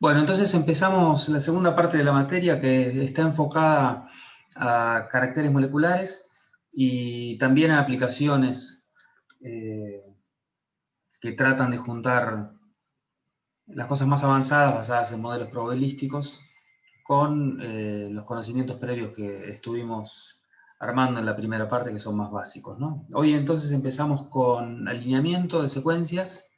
Bueno, entonces empezamos la segunda parte de la materia que está enfocada a caracteres moleculares y también a aplicaciones eh, que tratan de juntar las cosas más avanzadas basadas en modelos probabilísticos con los conocimientos previos que estuvimos armando en la primera parte que son más básicos, ¿no? Hoy entonces empezamos con alineamiento de secuencias.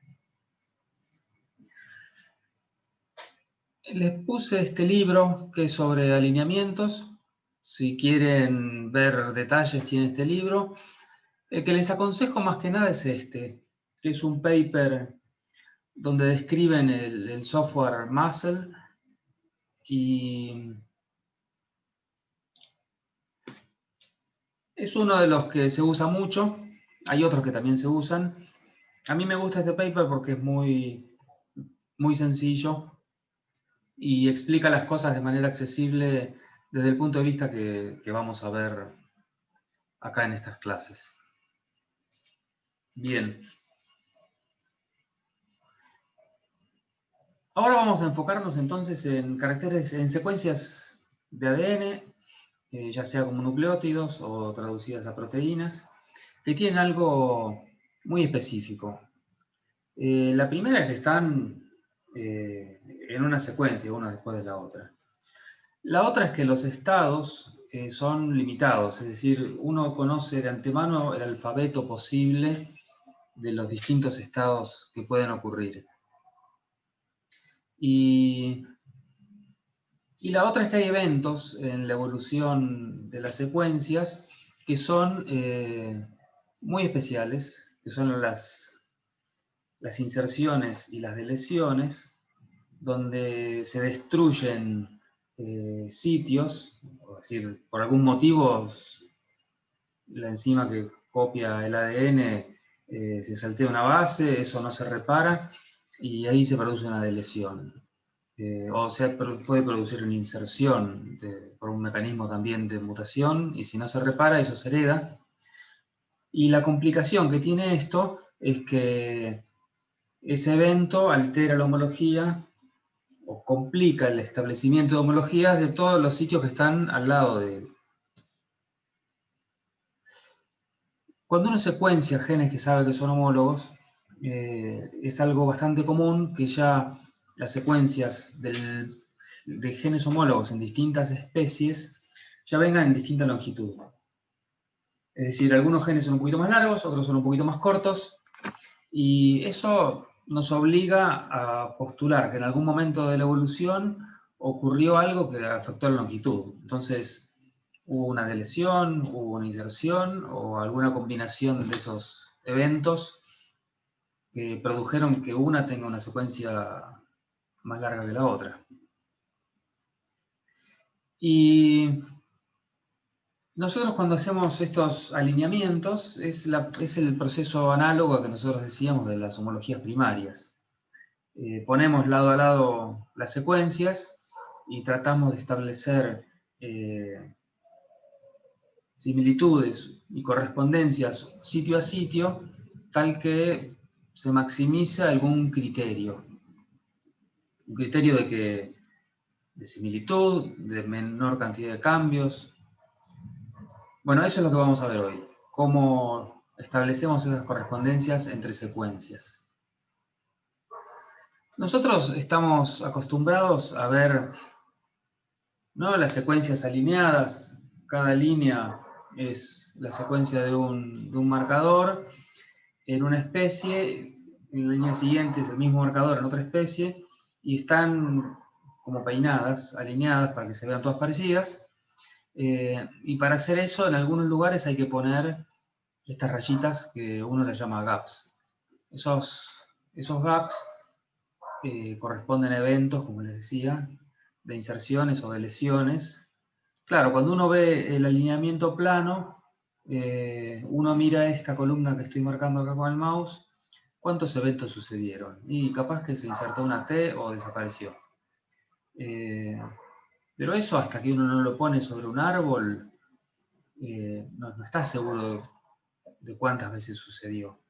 Les puse este libro que es sobre alineamientos. Si quieren ver detalles, tiene este libro. El que les aconsejo más que nada es este, que es un paper donde describen el software Muscle y es uno de los que se usa mucho. Hay otros que también se usan. A mí me gusta este paper porque es muy sencillo y explica las cosas de manera accesible desde el punto de vista que vamos a ver acá en estas clases. Bien. Ahora vamos a enfocarnos entonces en caracteres, en secuencias de ADN, ya sea como nucleótidos o traducidas a proteínas, que tienen algo muy específico. La primera es que están en una secuencia, una después de la otra. La otra es que los estados son limitados, es decir, uno conoce de antemano el alfabeto posible de los distintos estados que pueden ocurrir. Y la otra es que hay eventos en la evolución de las secuencias que son muy especiales, que son las inserciones y las deleciones, donde se destruyen sitios, es decir, por algún motivo la enzima que copia el ADN se saltea una base, eso no se repara y ahí se produce una deleción. O sea, puede producir una inserción por un mecanismo también de mutación y si no se repara eso se hereda. Y la complicación que tiene esto es que ese evento altera la homología o complica el establecimiento de homologías de todos los sitios que están al lado de él. Cuando uno secuencia genes que sabe que son homólogos, es algo bastante común que ya las secuencias de genes homólogos en distintas especies ya vengan en distinta longitud. Es decir, algunos genes son un poquito más largos, otros son un poquito más cortos, y eso nos obliga a postular que en algún momento de la evolución ocurrió algo que afectó la longitud. Entonces, hubo una deleción, hubo una inserción o alguna combinación de esos eventos que produjeron que una tenga una secuencia más larga que la otra. Y nosotros cuando hacemos estos alineamientos es el proceso análogo a que nosotros decíamos de las homologías primarias. Ponemos lado a lado las secuencias y tratamos de establecer similitudes y correspondencias sitio a sitio, tal que se maximiza algún criterio. Un criterio de similitud, de menor cantidad de cambios. Bueno, eso es lo que vamos a ver hoy. Cómo establecemos esas correspondencias entre secuencias. Nosotros estamos acostumbrados a ver, ¿no?, las secuencias alineadas. Cada línea es la secuencia de un marcador en una especie, en la línea siguiente es el mismo marcador en otra especie, y están como peinadas, alineadas para que se vean todas parecidas. Y para hacer eso, en algunos lugares hay que poner estas rayitas que uno les llama gaps. Esos gaps corresponden a eventos, como les decía, de inserciones o de lesiones. Claro, cuando uno ve el alineamiento plano, uno mira esta columna que estoy marcando acá con el mouse, ¿cuántos eventos sucedieron? Y capaz que se insertó una T o desapareció. Pero eso hasta que uno no lo pone sobre un árbol, no está seguro de cuántas veces sucedió.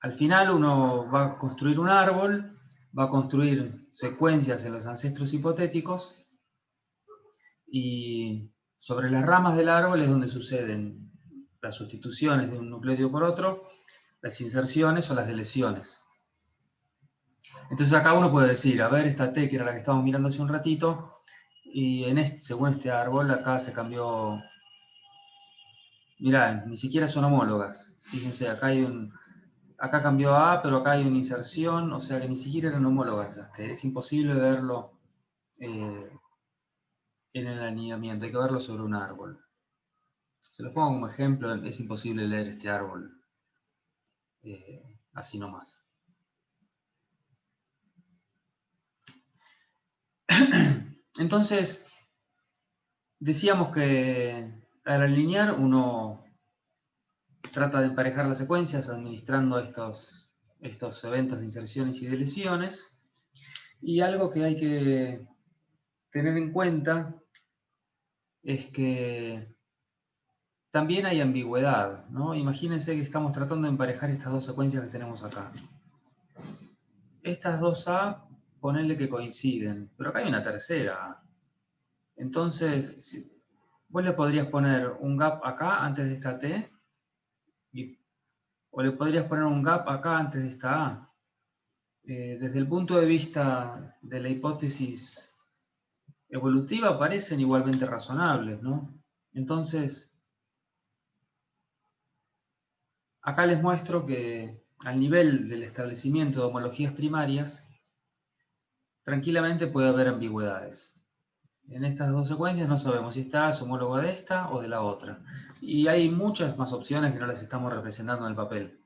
Al final uno va a construir un árbol, va a construir secuencias en los ancestros hipotéticos y sobre las ramas del árbol es donde suceden las sustituciones de un nucleótido por otro, las inserciones o las deleciones. Entonces acá uno puede decir, a ver, esta T, que era la que estábamos mirando hace un ratito, y según este árbol, acá se cambió. Mirá, ni siquiera son homólogas. Fíjense, acá cambió A, pero acá hay una inserción, o sea que ni siquiera eran homólogas. Es imposible verlo en el alineamiento, hay que verlo sobre un árbol. Se los pongo como ejemplo, es imposible leer este árbol así nomás. Entonces, decíamos que al alinear uno trata de emparejar las secuencias administrando estos eventos de inserciones y de deleciones. Y algo que hay que tener en cuenta es que también hay ambigüedad, ¿no? Imagínense que estamos tratando de emparejar estas dos secuencias que tenemos acá. Estas dos A, ponele que coinciden, pero acá hay una tercera A. Entonces, vos le podrías poner un gap acá antes de esta T, o le podrías poner un gap acá antes de esta A. Desde el punto de vista de la hipótesis evolutiva parecen igualmente razonables, ¿no? Entonces, acá les muestro que al nivel del establecimiento de homologías primarias, tranquilamente puede haber ambigüedades. En estas dos secuencias no sabemos si esta es homóloga de esta o de la otra. Y hay muchas más opciones que no las estamos representando en el papel.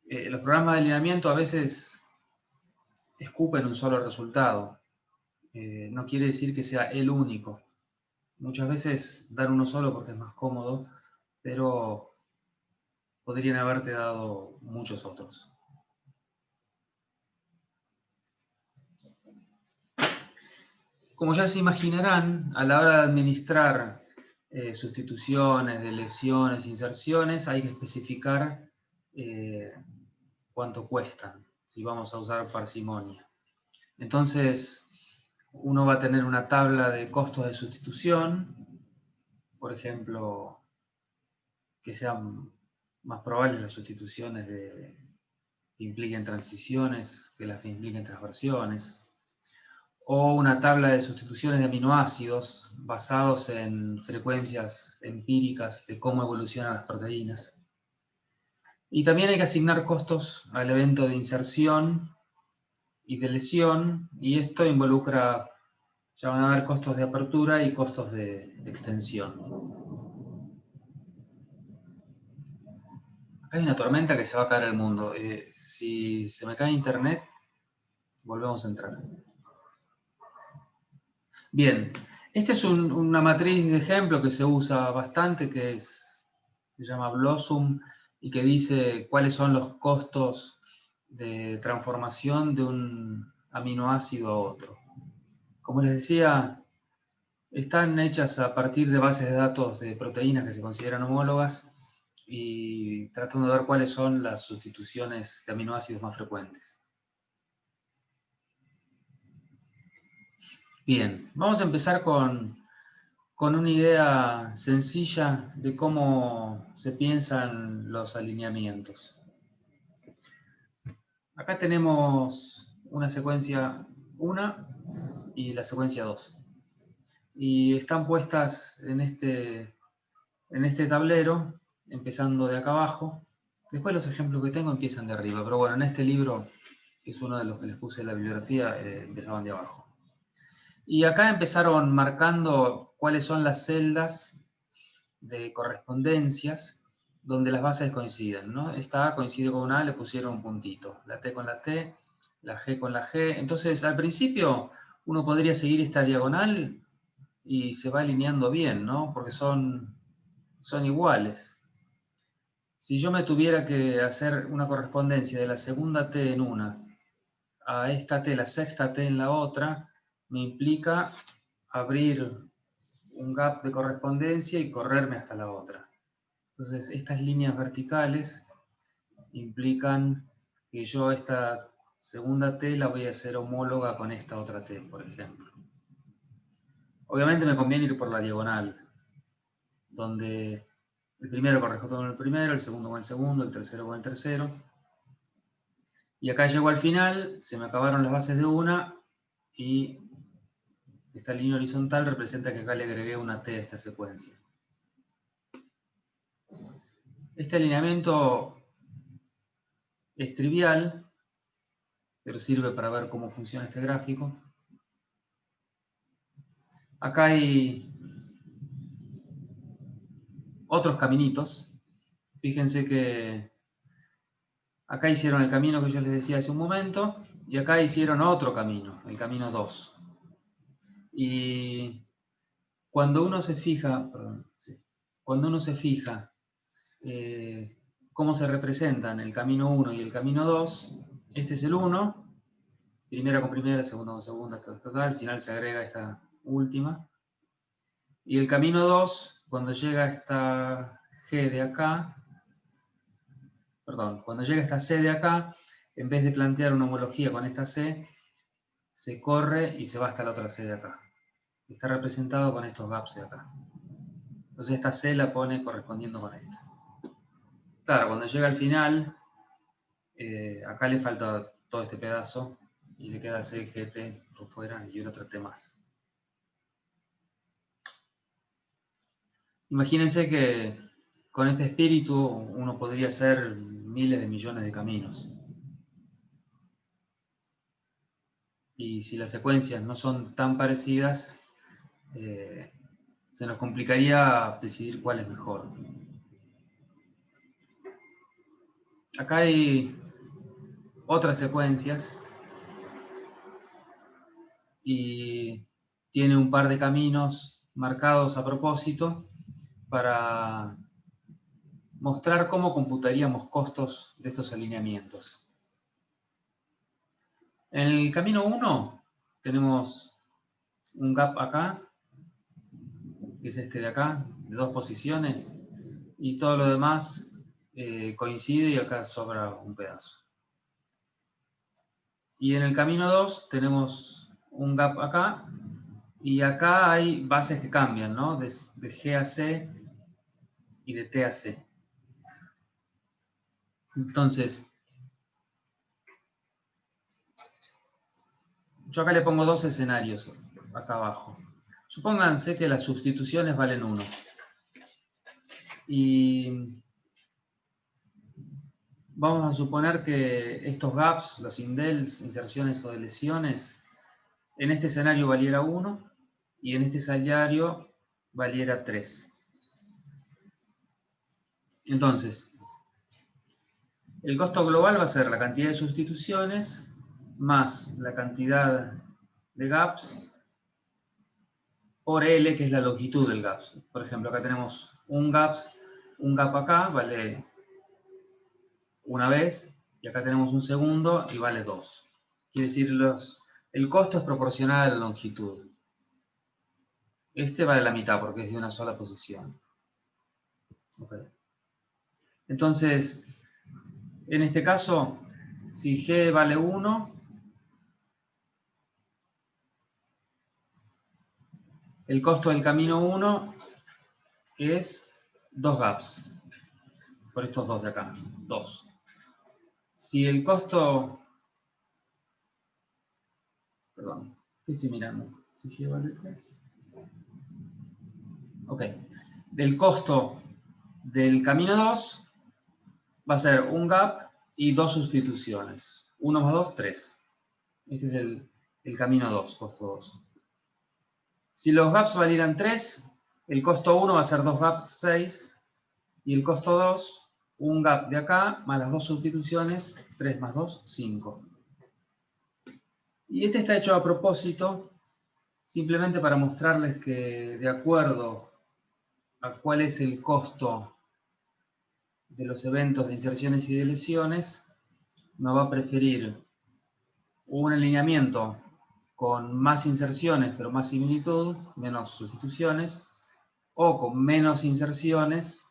Los programas de alineamiento a veces escupen un solo resultado. No quiere decir que sea el único. Muchas veces dan uno solo porque es más cómodo, pero podrían haberte dado muchos otros. Como ya se imaginarán, a la hora de administrar sustituciones, deleciones, inserciones, hay que especificar cuánto cuestan, si vamos a usar parsimonia. Entonces, uno va a tener una tabla de costos de sustitución, por ejemplo, que sean más probables las sustituciones que impliquen transiciones que las que impliquen transversiones, o una tabla de sustituciones de aminoácidos basados en frecuencias empíricas de cómo evolucionan las proteínas. Y también hay que asignar costos al evento de inserción y de lesión, y esto involucra, ya van a haber costos de apertura y costos de extensión. Acá hay una tormenta que se va a caer el mundo. Si se me cae internet, volvemos a entrar. Bien, esta es una matriz de ejemplo que se usa bastante, se llama Blossom, y que dice cuáles son los costos de transformación de un aminoácido a otro. Como les decía, están hechas a partir de bases de datos de proteínas que se consideran homólogas y tratando de ver cuáles son las sustituciones de aminoácidos más frecuentes. Bien, vamos a empezar con una idea sencilla de cómo se piensan los alineamientos. Acá tenemos una secuencia 1 y la secuencia 2. Y están puestas en este tablero, empezando de acá abajo. Después los ejemplos que tengo empiezan de arriba, pero bueno, en este libro, que es uno de los que les puse en la bibliografía, empezaban de abajo. Y acá empezaron marcando cuáles son las celdas de correspondencias donde las bases coinciden, ¿no? Esta A coincide con una A, le pusieron un puntito, la T con la T, la G con la G. Entonces, al principio, uno podría seguir esta diagonal y se va alineando bien, ¿no? Porque son iguales. Si yo me tuviera que hacer una correspondencia de la segunda T en una a esta T, la sexta T en la otra, me implica abrir un gap de correspondencia y correrme hasta la otra. Entonces, estas líneas verticales implican que yo esta segunda T la voy a hacer homóloga con esta otra T, por ejemplo. Obviamente me conviene ir por la diagonal, donde el primero corresponde con el primero, el segundo con el segundo, el tercero con el tercero. Y acá llego al final, se me acabaron las bases de una, y esta línea horizontal representa que acá le agregué una T a esta secuencia. Este alineamiento es trivial, pero sirve para ver cómo funciona este gráfico. Acá hay otros caminitos. Fíjense que acá hicieron el camino que yo les decía hace un momento, y acá hicieron otro camino, el camino 2. Y cuando uno se fija, cómo se representan el camino 1 y el camino 2, este es el 1, primera con primera, segunda con segunda, al final se agrega esta última. Y el camino 2, cuando llega a esta G de acá, cuando llega a esta C de acá, en vez de plantear una homología con esta C, se corre y se va hasta la otra C de acá. Está representado con estos gaps de acá. Entonces esta C la pone correspondiendo con esta. Claro, cuando llega al final, acá le falta todo este pedazo y le queda C, G, T por fuera y otra T más. Imagínense que con este espíritu uno podría hacer miles de millones de caminos. Y si las secuencias no son tan parecidas, se nos complicaría decidir cuál es mejor. Acá hay otras secuencias y tiene un par de caminos marcados a propósito para mostrar cómo computaríamos costos de estos alineamientos. En el camino 1 tenemos un gap acá, que es este de acá, de 2 posiciones, y todo lo demás coincide y acá sobra un pedazo. Y en el camino 2 tenemos un gap acá, y acá hay bases que cambian, ¿no? De G a C y de T a C. Entonces, yo acá le pongo 2 escenarios acá abajo. Supónganse que las sustituciones valen 1. Y vamos a suponer que estos gaps, los indels, inserciones o deleciones, en este escenario valiera 1 y en este escenario valiera 3. Entonces, el costo global va a ser la cantidad de sustituciones más la cantidad de gaps por L, que es la longitud del gap. Por ejemplo, acá tenemos un gap acá vale una vez, y acá tenemos un segundo y vale 2. Quiere decir, el costo es proporcional a la longitud. Este vale la mitad porque es de una sola posición. Okay. Entonces, en este caso, si G vale 1, el costo del camino 1 es 2 gaps. Por estos dos de acá, 2. Si el costo... Perdón, ¿qué estoy mirando? Si G vale 3. Ok. Del costo del camino 2 va a ser un gap y 2 sustituciones. 1 más 2, 3. Este es el camino 2, costo 2. Si los gaps valieran 3, el costo 1 va a ser 2 gaps, 6. Y el costo 2, un gap de acá, más las 2 sustituciones, 3 más 2, 5. Y este está hecho a propósito, simplemente para mostrarles que de acuerdo a cuál es el costo de los eventos de inserciones y deleciones, me va a preferir un alineamiento con más inserciones pero más similitud, menos sustituciones, o con menos inserciones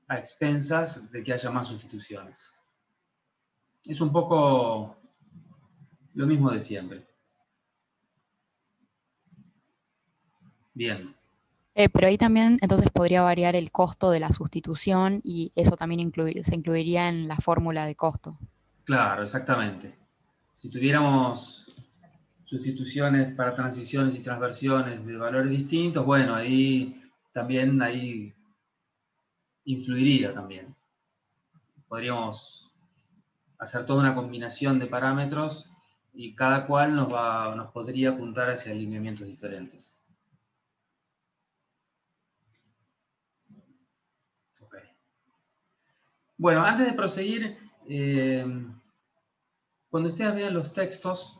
a expensas de que haya más sustituciones. Es un poco Lo mismo de siempre. Bien. Pero ahí también entonces podría variar el costo de la sustitución y eso también se incluiría en la fórmula de costo. Claro, exactamente. Si tuviéramos sustituciones para transiciones y transversiones de valores distintos, bueno, ahí influiría también. Podríamos hacer toda una combinación de parámetros y cada cual nos podría apuntar hacia alineamientos diferentes. Okay. Bueno, antes de proseguir, cuando ustedes vean los textos,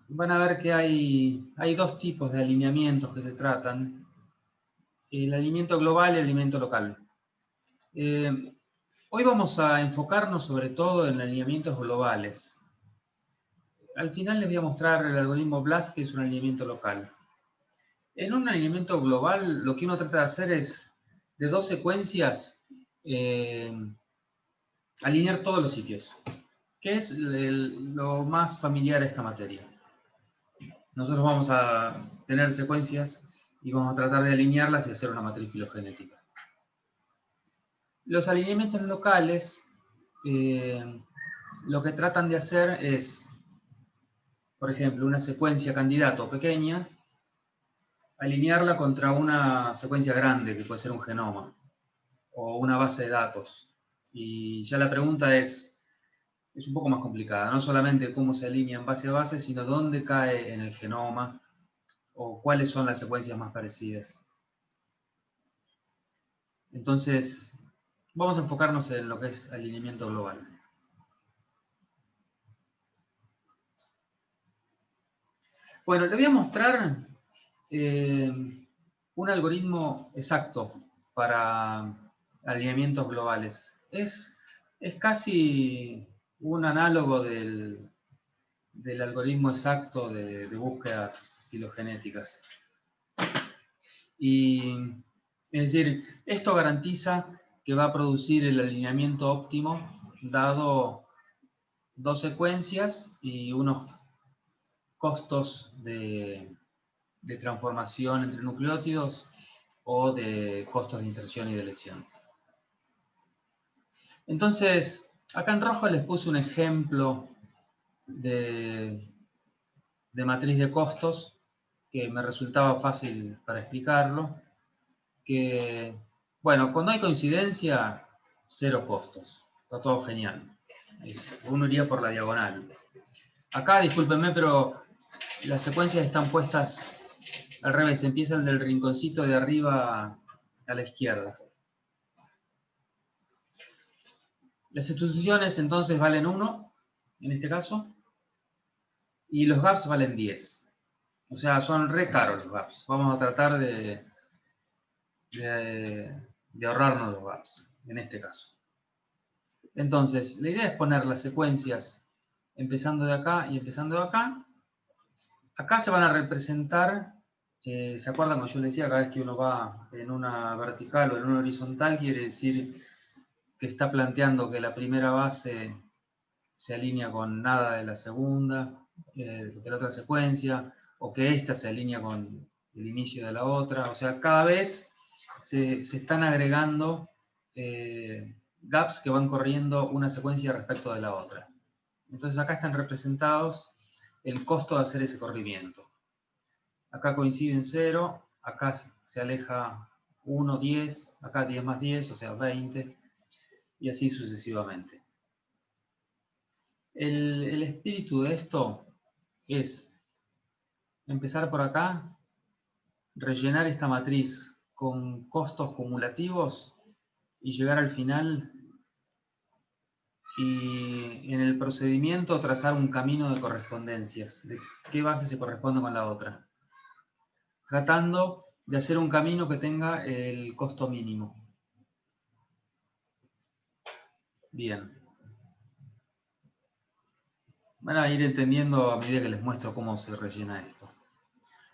van a ver que hay dos tipos de alineamientos que se tratan. El alineamiento global y el alineamiento local. Hoy vamos a enfocarnos sobre todo en alineamientos globales. Al final les voy a mostrar el algoritmo BLAST, que es un alineamiento local. En un alineamiento global, lo que uno trata de hacer es, de dos secuencias, alinear todos los sitios, que es lo más familiar a esta materia. Nosotros vamos a tener secuencias y vamos a tratar de alinearlas y hacer una matriz filogenética. Los alineamientos locales, lo que tratan de hacer es, por ejemplo, una secuencia candidato pequeña, alinearla contra una secuencia grande, que puede ser un genoma, o una base de datos. Y ya la pregunta es un poco más complicada, no solamente cómo se alinea en base a base, sino dónde cae en el genoma, o cuáles son las secuencias más parecidas. Entonces, vamos a enfocarnos en lo que es alineamiento global. Bueno, le voy a mostrar un algoritmo exacto para alineamientos globales. Es casi un análogo del algoritmo exacto de búsquedas filogenéticas. Y, es decir, esto garantiza que va a producir el alineamiento óptimo dado dos secuencias y unos costos de transformación entre nucleótidos o de costos de inserción y de lesión. Entonces, acá en rojo les puse un ejemplo de matriz de costos que me resultaba fácil para explicarlo, que, bueno, cuando hay coincidencia, cero costos, está todo genial. Uno iría por la diagonal. Acá, discúlpenme, pero las secuencias están puestas al revés, empiezan del rinconcito de arriba a la izquierda. Las sustituciones entonces valen 1, en este caso, y los gaps valen 10. O sea, son re caros los gaps. Vamos a tratar de ahorrarnos los gaps, en este caso. Entonces, la idea es poner las secuencias empezando de acá y empezando de acá. Acá se van a representar, ¿se acuerdan como yo les decía? Cada vez que uno va en una vertical o en una horizontal, quiere decir que está planteando que la primera base se alinea con nada de la segunda, de la otra secuencia, o que esta se alinea con el inicio de la otra. O sea, cada vez se están agregando gaps que van corriendo una secuencia respecto de la otra. Entonces acá están representados el costo de hacer ese corrimiento. Acá coinciden 0, acá se aleja 1, 10, acá 10 más 10, o sea 20, y así sucesivamente. El espíritu de esto es empezar por acá, rellenar esta matriz con costos cumulativos y llegar al final y en el procedimiento trazar un camino de correspondencias, de qué base se corresponde con la otra, tratando de hacer un camino que tenga el costo mínimo. Bien. Van a ir entendiendo a medida que les muestro cómo se rellena esto.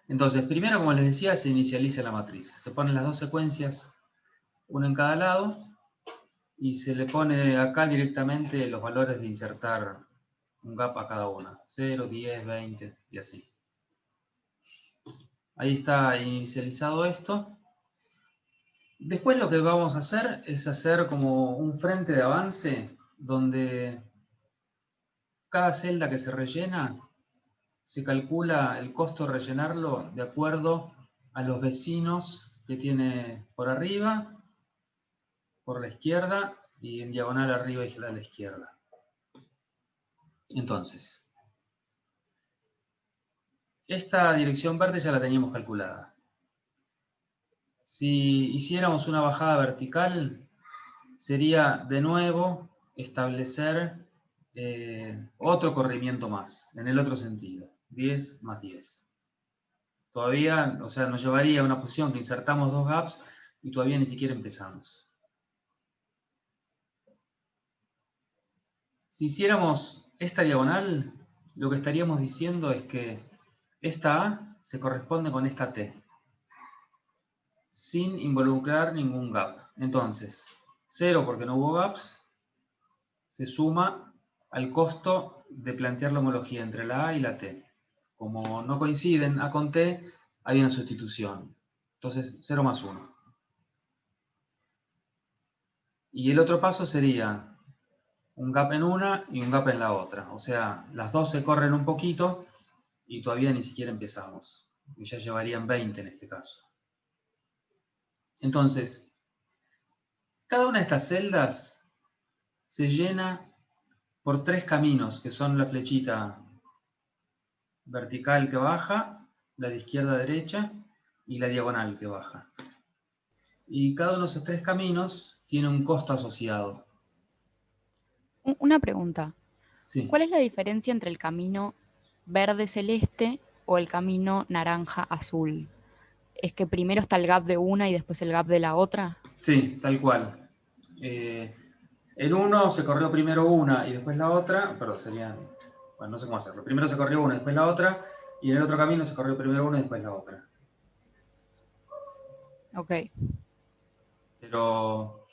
Entonces, primero, como les decía, se inicializa la matriz. Se ponen las dos secuencias, una en cada lado, y se le pone acá directamente los valores de insertar un gap a cada una. 0, 10, 20 y así. Ahí está inicializado esto. Después lo que vamos a hacer es hacer como un frente de avance donde cada celda que se rellena se calcula el costo de rellenarlo de acuerdo a los vecinos que tiene por arriba, por la izquierda y en diagonal arriba y a la izquierda. Entonces, esta dirección verde ya la teníamos calculada. Si hiciéramos una bajada vertical, sería de nuevo establecer otro corrimiento más, en el otro sentido, 10 más 10. Todavía, o sea, nos llevaría a una posición que insertamos 2 gaps y todavía ni siquiera empezamos. Si hiciéramos esta diagonal, lo que estaríamos diciendo es que esta A se corresponde con esta T, sin involucrar ningún gap. Entonces, 0 porque no hubo gaps, se suma al costo de plantear la homología entre la A y la T. Como no coinciden A con T, hay una sustitución. Entonces, 0 más 1. Y el otro paso sería un gap en una y un gap en la otra. O sea, las dos se corren un poquito y todavía ni siquiera empezamos. Y ya llevarían 20 en este caso. Entonces, cada una de estas celdas se llena por 3 caminos, que son la flechita vertical que baja, la de izquierda a derecha y la diagonal que baja. Y cada uno de esos 3 caminos tiene un costo asociado. Una pregunta. Sí. ¿Cuál es la diferencia entre el camino verde-celeste o el camino naranja-azul? ¿Es que primero está el gap de una y después el gap de la otra? Sí, tal cual. En uno se corrió primero una y después la otra, perdón, serían, bueno, no sé cómo hacerlo. Primero se corrió una y después la otra, y en el otro camino se corrió primero una y después la otra. Ok. Pero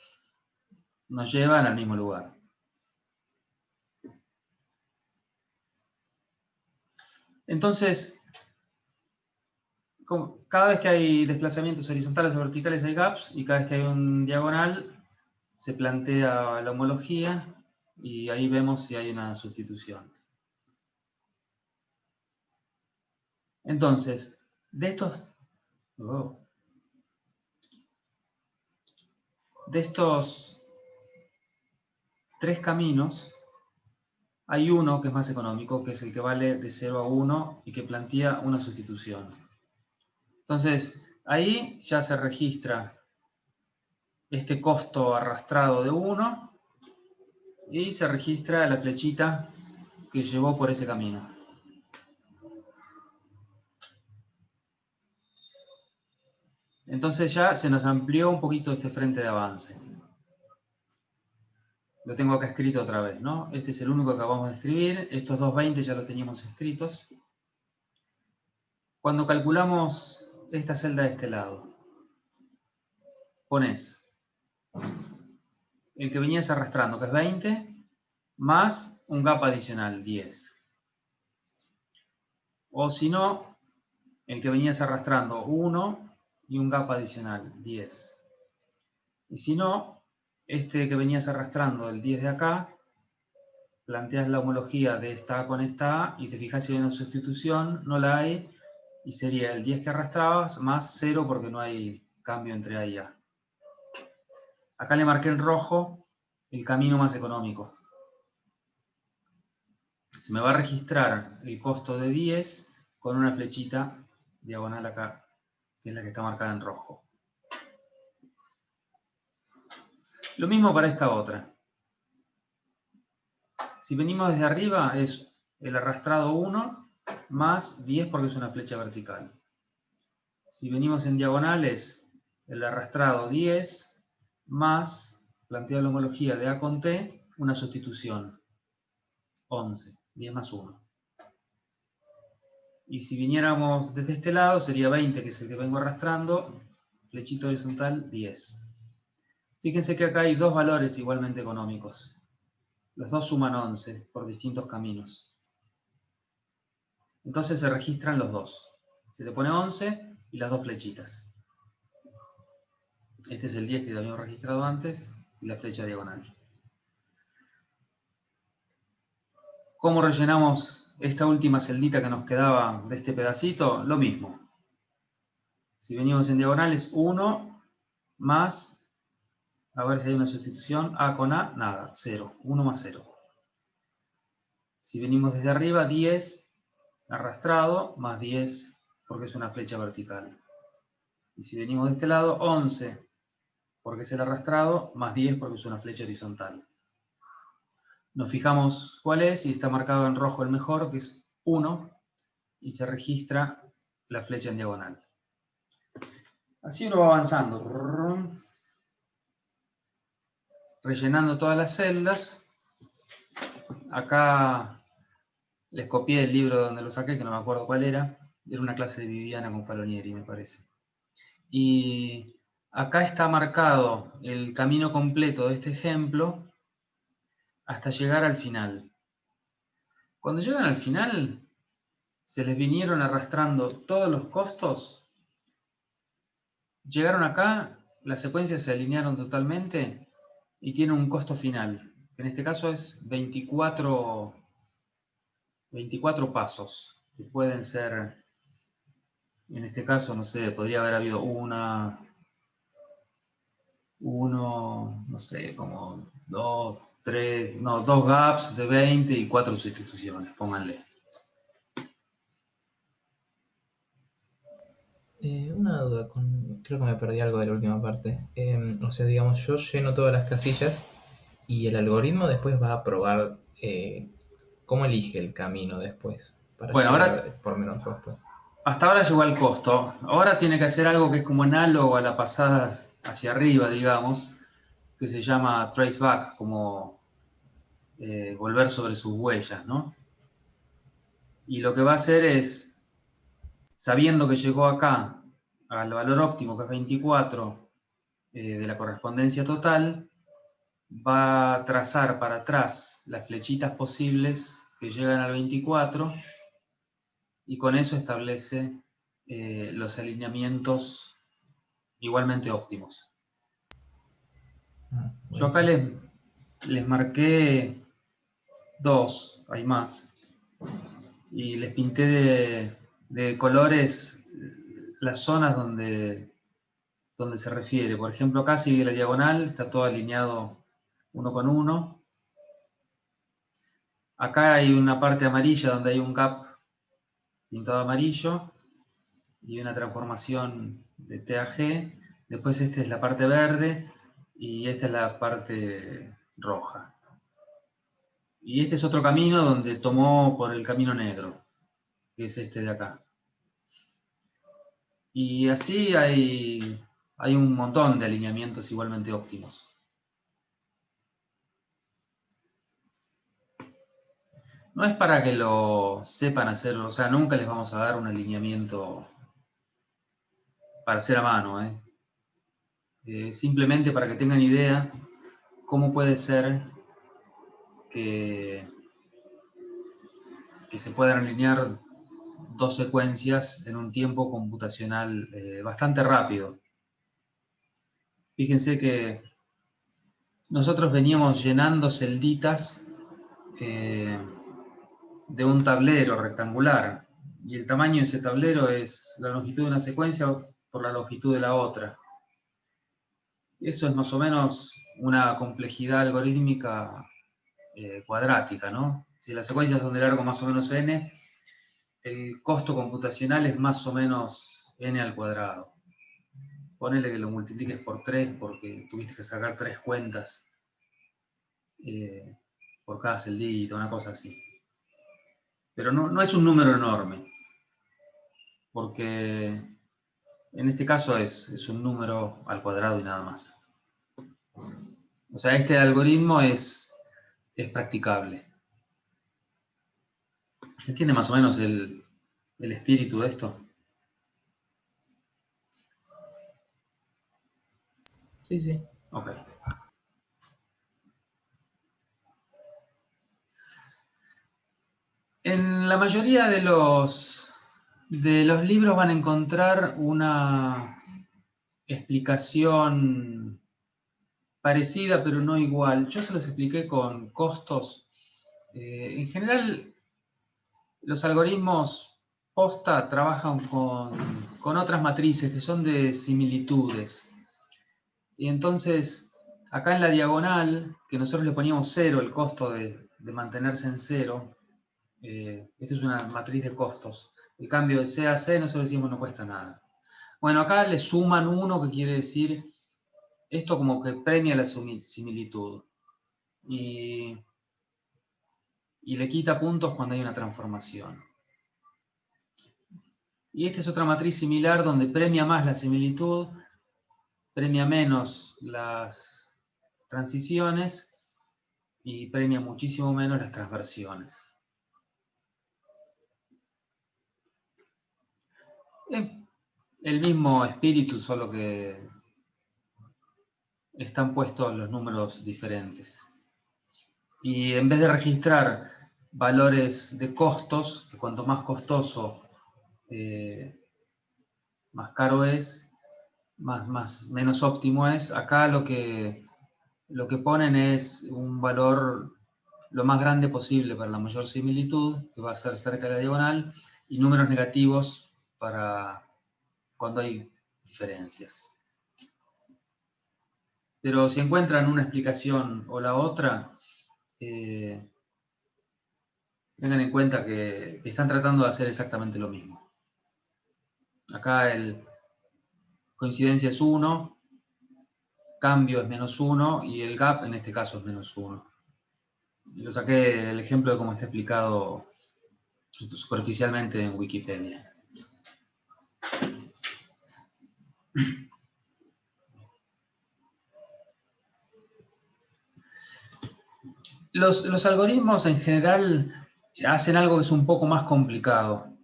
nos llevan al mismo lugar. Entonces, cada vez que hay desplazamientos horizontales o verticales hay gaps, y cada vez que hay un diagonal se plantea la homología, y ahí vemos si hay una sustitución. Entonces, de estos 3 caminos, hay uno que es más económico, que es el que vale de 0 a 1 y que plantea una sustitución. Entonces, ahí ya se registra este costo arrastrado de 1 y se registra la flechita que llevó por ese camino. Entonces ya se nos amplió un poquito este frente de avance. Lo tengo acá escrito otra vez, ¿no? Este es el único que acabamos de escribir. Estos 220 ya los teníamos escritos. Cuando calculamos esta celda de este lado, pones el que venías arrastrando, que es 20, más un gap adicional, 10. O si no, el que venías arrastrando, 1 y un gap adicional, 10. Y si no, este que venías arrastrando, el 10 de acá, planteas la homología de esta A con esta A y te fijas si hay una sustitución, no la hay, y sería el 10 que arrastrabas más 0 porque no hay cambio entre A y A. Acá le marqué en rojo el camino más económico. Se me va a registrar el costo de 10 con una flechita diagonal acá, que es la que está marcada en rojo. Lo mismo para esta otra. Si venimos desde arriba es el arrastrado 1 más 10 porque es una flecha vertical. Si venimos en diagonal es el arrastrado 10 más, planteado la homología de A con T, una sustitución, 11, 10 más 1. Y si viniéramos desde este lado sería 20, que es el que vengo arrastrando, flechito horizontal 10. Fíjense que acá hay 2 valores igualmente económicos. Los dos suman 11 por distintos caminos. Entonces se registran los dos. Se te pone 11 y las dos flechitas. Este es el 10 que habíamos registrado antes y la flecha diagonal. ¿Cómo rellenamos esta última celdita que nos quedaba de este pedacito? Lo mismo. Si venimos en diagonal es 1 más, a ver si hay una sustitución, A con A, nada, 0, 1 más 0. Si venimos desde arriba, 10 arrastrado más 10 porque es una flecha vertical. Y si venimos de este lado, 11 porque es el arrastrado más 10 porque es una flecha horizontal. Nos fijamos cuál es y está marcado en rojo el mejor, que es 1, y se registra la flecha en diagonal. Así uno va avanzando, rellenando todas las celdas. Acá les copié el libro donde lo saqué, que no me acuerdo cuál era. Era una clase de Viviana con Falonieri, me parece. Y acá está marcado el camino completo de este ejemplo hasta llegar al final. Cuando llegan al final, se les vinieron arrastrando todos los costos. Llegaron acá, las secuencias se alinearon totalmente y tienen un costo final, que en este caso es 24 pasos, que pueden ser, en este caso, no sé, podría haber habido no sé, como dos gaps de 20 y 4 sustituciones, pónganle. Una duda, creo que me perdí algo de la última parte. O sea, digamos, yo lleno todas las casillas y el algoritmo después va a probar cómo elige el camino después para Bueno, ahora, llegar por menos costo. hasta ahora llegó al costo. Ahora tiene que hacer algo que es como análogo a la pasada hacia arriba, digamos, que se llama traceback, como volver sobre sus huellas, ¿no? Y lo que va a hacer es, sabiendo que llegó acá al valor óptimo, que es 24, de la correspondencia total, va a trazar para atrás las flechitas posibles que llegan al 24 y con eso establece los alineamientos igualmente óptimos. Yo acá les marqué dos, hay más, y les pinté de colores las zonas donde se refiere. Por ejemplo, acá sigue la diagonal, está todo alineado uno con uno. Acá hay una parte amarilla donde hay un gap pintado amarillo y una transformación de T a G. Después esta es la parte verde y esta es la parte roja. Y este es otro camino donde tomó por el camino negro, que es este de acá. Y así hay un montón de alineamientos igualmente óptimos. No es para que lo sepan hacer, o sea, nunca les vamos a dar un alineamiento para hacer a mano, simplemente para que tengan idea cómo puede ser que se puedan alinear dos secuencias en un tiempo computacional bastante rápido. Fíjense que nosotros veníamos llenando celditas de un tablero rectangular y el tamaño de ese tablero es la longitud de una secuencia por la longitud de la otra. Eso es más o menos una complejidad algorítmica cuadrática, ¿no? Si las secuencias son de largo más o menos n, el costo computacional es más o menos n al cuadrado. Ponele que lo multipliques por 3 porque tuviste que sacar 3 cuentas por cada celdita, una cosa así. Pero no es un número enorme, porque en este caso es un número al cuadrado y nada más. O sea, este algoritmo es practicable. ¿Se entiende más o menos el espíritu de esto? Sí, sí. Ok. En la mayoría de los libros van a encontrar una explicación parecida, pero no igual. Yo se los expliqué con costos. En general, los algoritmos posta trabajan con otras matrices que son de similitudes. Y entonces, acá en la diagonal, que nosotros le poníamos 0, el costo de mantenerse en 0, esta es una matriz de costos. El cambio de C a C, nosotros decimos no cuesta nada. Bueno, acá le suman 1, que quiere decir esto como que premia la similitud. Y le quita puntos cuando hay una transformación. Y esta es otra matriz similar donde premia más la similitud, premia menos las transiciones y premia muchísimo menos las transversiones. Es el mismo espíritu, solo que están puestos los números diferentes. Y en vez de registrar valores de costos, que cuanto más costoso, más caro es, menos óptimo es, acá lo que ponen es un valor lo más grande posible para la mayor similitud, que va a ser cerca de la diagonal, y números negativos para cuando hay diferencias. Pero si encuentran una explicación o la otra, tengan en cuenta que están tratando de hacer exactamente lo mismo. Acá coincidencia es 1, cambio es -1 y el gap en este caso es -1. Lo saqué el ejemplo de cómo está explicado superficialmente en Wikipedia. Los algoritmos en general hacen algo que es un poco más complicado,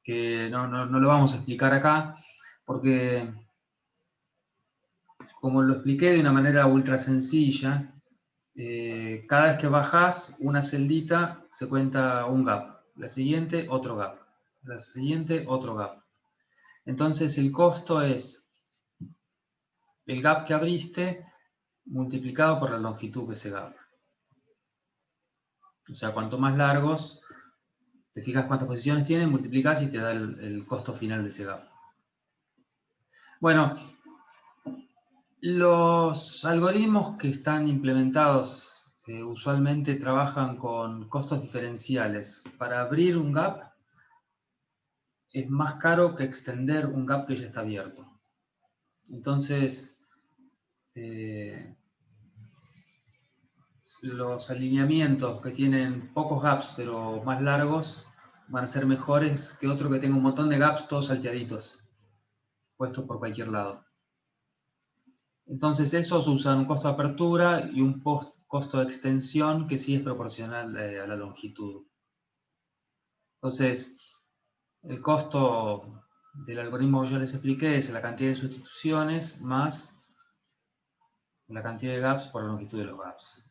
que no lo vamos a explicar acá, porque como lo expliqué de una manera ultra sencilla, cada vez que bajás una celdita se cuenta un gap, la siguiente otro gap, la siguiente otro gap. Entonces el costo es el gap que abriste multiplicado por la longitud de ese gap. O sea, cuanto más largos, te fijas cuántas posiciones tienen, multiplicás y te da el costo final de ese gap. Bueno, los algoritmos que están implementados usualmente trabajan con costos diferenciales. Para abrir un gap es más caro que extender un gap que ya está abierto. Entonces, los alineamientos que tienen pocos gaps pero más largos van a ser mejores que otro que tenga un montón de gaps todos salteaditos, puestos por cualquier lado. Entonces esos usan un costo de apertura y un costo de extensión que sí es proporcional a la longitud. Entonces, el costo del algoritmo que yo les expliqué es la cantidad de sustituciones más la cantidad de gaps por la longitud de los gaps.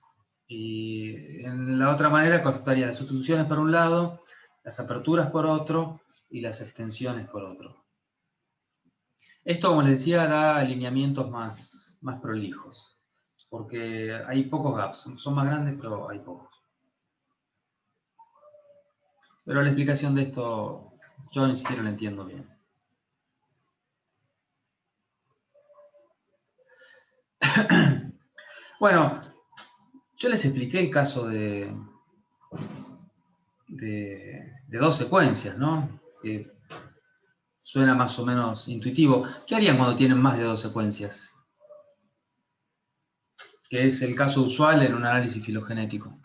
Y en la otra manera costaría las sustituciones por un lado, las aperturas por otro y las extensiones por otro. Esto, como les decía, da alineamientos más prolijos, porque hay pocos gaps. Son más grandes, pero hay pocos. Pero la explicación de esto yo ni siquiera lo entiendo bien. Bueno, yo les expliqué el caso de dos secuencias, ¿no? Que suena más o menos intuitivo. ¿Qué harían cuando tienen más de dos secuencias? Que es el caso usual en un análisis filogenético.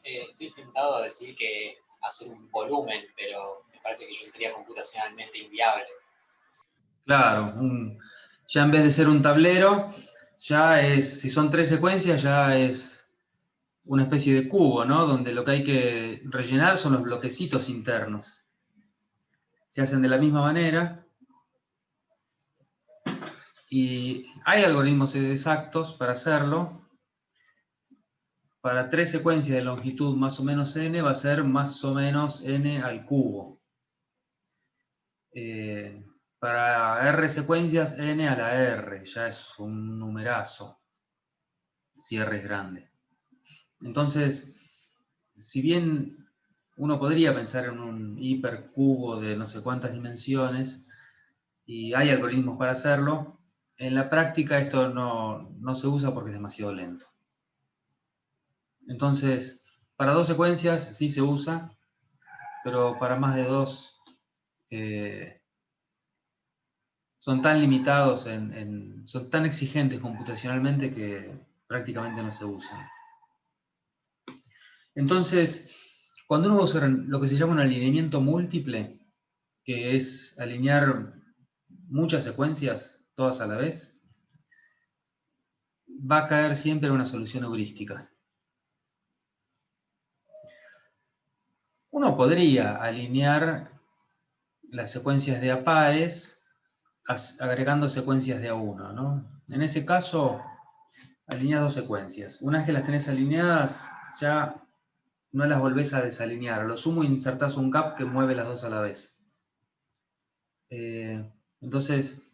Estoy tentado a decir que hacer un volumen, pero me parece que eso sería computacionalmente inviable. Claro, ya en vez de ser un tablero, ya es, si son 3 secuencias, ya es una especie de cubo, ¿no? Donde lo que hay que rellenar son los bloquecitos internos. Se hacen de la misma manera. Y hay algoritmos exactos para hacerlo. para 3 secuencias de longitud más o menos n va a ser más o menos n al cubo. Para r secuencias, n a la r, ya es un numerazo, si r es grande. Entonces, si bien uno podría pensar en un hipercubo de no sé cuántas dimensiones, y hay algoritmos para hacerlo, en la práctica esto no se usa porque es demasiado lento. Entonces, para 2 secuencias sí se usa, pero para más de 2 son tan limitados, son tan exigentes computacionalmente que prácticamente no se usan. Entonces, cuando uno va a usar lo que se llama un alineamiento múltiple, que es alinear muchas secuencias, todas a la vez, va a caer siempre en una solución heurística. Uno podría alinear las secuencias de a pares agregando secuencias de a uno, ¿no? En ese caso, alineas 2 secuencias. Una vez que las tenés alineadas, ya no las volvés a desalinear. A lo sumo insertás un gap que mueve las dos a la vez. Entonces,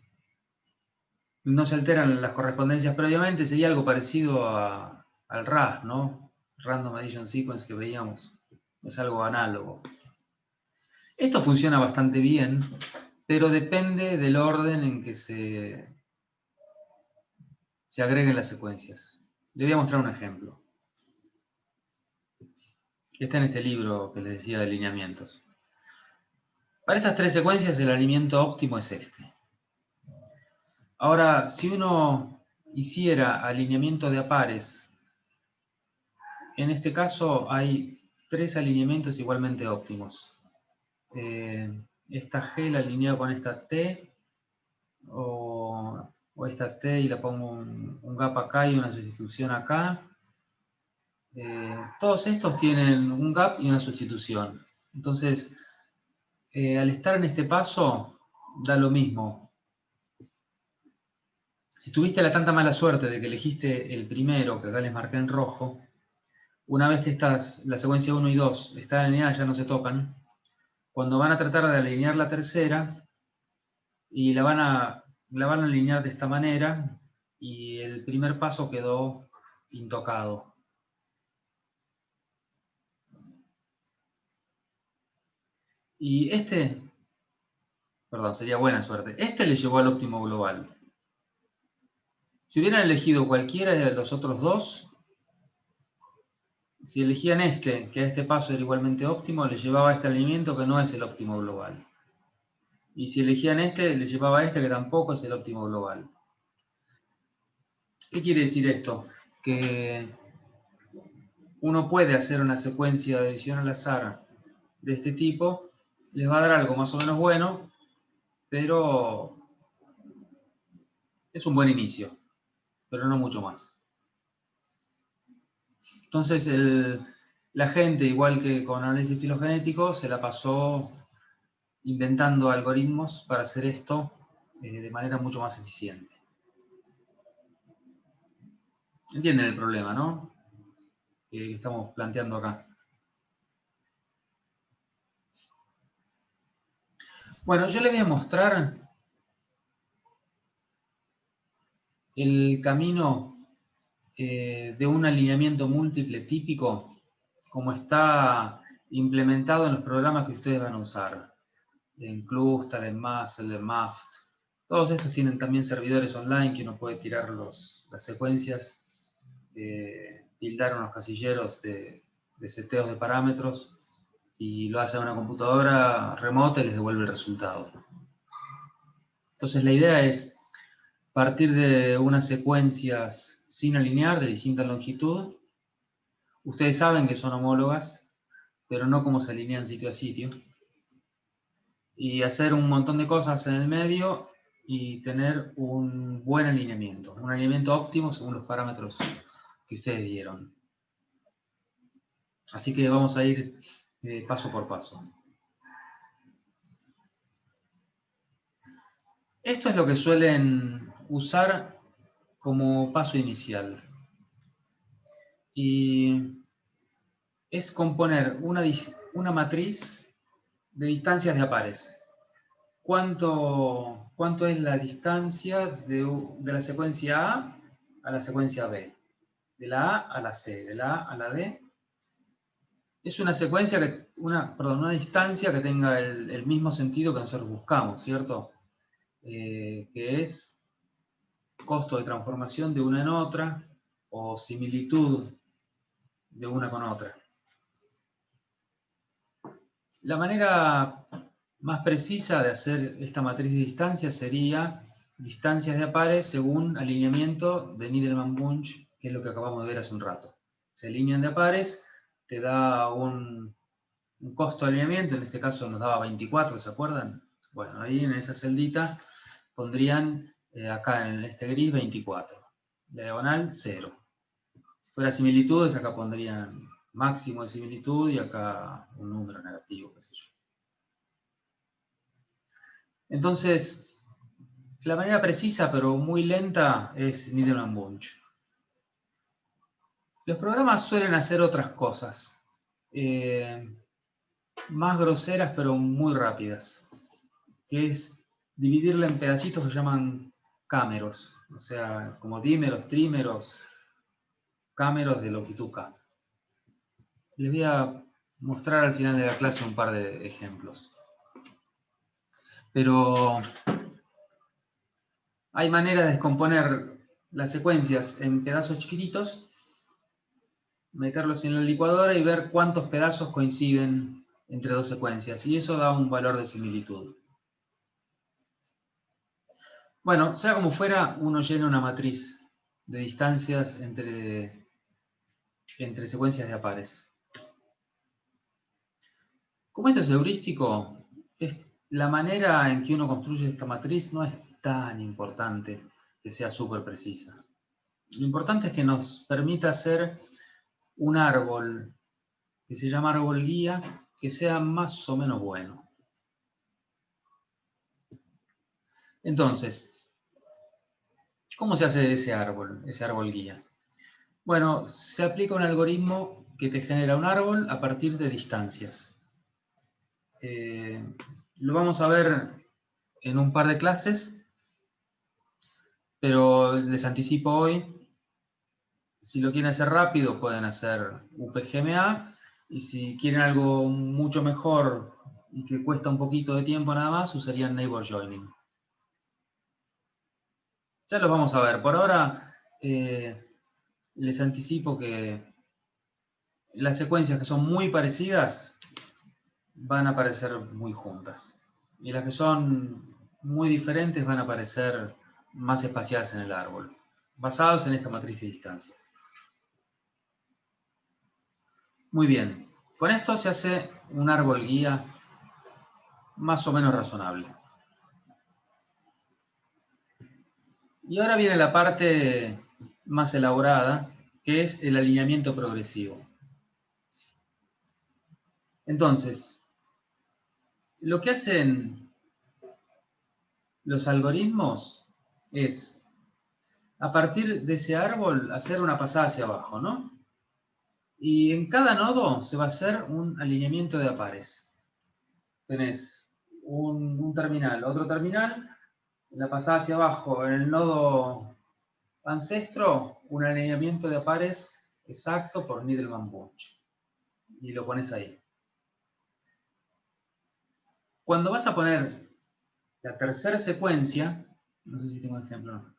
no se alteran las correspondencias previamente. Sería algo parecido al RAS, ¿no? Random Addition Sequence que veíamos. Es algo análogo. Esto funciona bastante bien, pero depende del orden en que se agreguen las secuencias. Le voy a mostrar un ejemplo. Está en este libro que les decía de alineamientos. Para estas 3 secuencias el alineamiento óptimo es este. Ahora, si uno hiciera alineamiento de a pares, en este caso hay 3 alineamientos igualmente óptimos. Esta G la alineo con esta T, o esta T y la pongo un gap acá y una sustitución acá. Todos estos tienen un gap y una sustitución. Entonces, al estar en este paso, da lo mismo. Si tuviste la tanta mala suerte de que elegiste el primero, que acá les marqué en rojo, una vez que la secuencia 1 y 2 está alineada, ya no se tocan. Cuando van a tratar de alinear la tercera, y la van a alinear de esta manera, y el primer paso quedó intocado. Y perdón, sería buena suerte. Este le llevó al óptimo global. Si hubieran elegido cualquiera de los otros dos, si elegían este, que a este paso era igualmente óptimo, les llevaba a este alineamiento que no es el óptimo global. Y si elegían este, les llevaba a este que tampoco es el óptimo global. ¿Qué quiere decir esto? Que uno puede hacer una secuencia de adición al azar de este tipo, les va a dar algo más o menos bueno, pero es un buen inicio, pero no mucho más. Entonces, la gente, igual que con análisis filogenético, se la pasó inventando algoritmos para hacer esto de manera mucho más eficiente. Entienden el problema, ¿no? Que estamos planteando acá. Bueno, yo les voy a mostrar el camino de un alineamiento múltiple típico, como está implementado en los programas que ustedes van a usar. En Cluster, en Muscle, en Maft. Todos estos tienen también servidores online que uno puede tirar las secuencias, tildar unos casilleros de seteos de parámetros y lo hace a una computadora remota y les devuelve el resultado. Entonces la idea es partir de unas secuencias sin alinear de distinta longitud. Ustedes saben que son homólogas, pero no cómo se alinean sitio a sitio. Y hacer un montón de cosas en el medio y tener un buen alineamiento, un alineamiento óptimo según los parámetros que ustedes dieron. Así que vamos a ir paso por paso. Esto es lo que suelen usar como paso inicial. Y es componer una matriz de distancias de a pares. ¿Cuánto es la distancia de la secuencia a la secuencia B? De la A a la C, de la A a la D. Es una secuencia, una distancia que tenga el mismo sentido que nosotros buscamos, ¿cierto? Que es costo de transformación de una en otra, o similitud de una con otra. La manera más precisa de hacer esta matriz de distancias sería distancias de a pares según alineamiento de Needleman-Wunsch, que es lo que acabamos de ver hace un rato. Se alinean de a pares, te da un costo de alineamiento, en este caso nos daba 24, ¿se acuerdan? Bueno, ahí en esa celdita pondrían acá en este gris 24. Diagonal 0. Si fuera similitudes, acá pondrían máximo de similitud y acá un número negativo, qué sé yo. Entonces, la manera precisa pero muy lenta es Needleman-Wunsch. Los programas suelen hacer otras cosas, más groseras pero muy rápidas, que es dividirla en pedacitos que se llaman cámeros, o sea, como dímeros, trímeros, cámeros de longitud K. Les voy a mostrar al final de la clase un par de ejemplos. Pero hay manera de descomponer las secuencias en pedazos chiquititos, meterlos en la licuadora y ver cuántos pedazos coinciden entre dos secuencias. Y eso da un valor de similitud. Bueno, sea como fuera, uno llena una matriz de distancias entre secuencias de a pares. Como esto es heurístico, la manera en que uno construye esta matriz no es tan importante que sea súper precisa. Lo importante es que nos permita hacer un árbol que se llama árbol guía, que sea más o menos bueno. Entonces, ¿cómo se hace ese árbol guía? Bueno, se aplica un algoritmo que te genera un árbol a partir de distancias. Lo vamos a ver en un par de clases, pero les anticipo hoy, si lo quieren hacer rápido pueden hacer UPGMA, y si quieren algo mucho mejor y que cuesta un poquito de tiempo nada más, usarían Neighbor Joining. Ya los vamos a ver. Por ahora les anticipo que las secuencias que son muy parecidas van a aparecer muy juntas. Y las que son muy diferentes van a aparecer más espaciadas en el árbol, basados en esta matriz de distancias. Muy bien. Con esto se hace un árbol guía más o menos razonable. Y ahora viene la parte más elaborada, que es el alineamiento progresivo. Entonces, lo que hacen los algoritmos es, a partir de ese árbol, hacer una pasada hacia abajo, ¿no? Y en cada nodo se va a hacer un alineamiento de a pares. Tenés un terminal, otro terminal, la pasada hacia abajo, en el nodo ancestro, un alineamiento de a pares exacto por Needleman-Wunsch. Y lo pones ahí. Cuando vas a poner la tercera secuencia, no sé si tengo un ejemplo, no.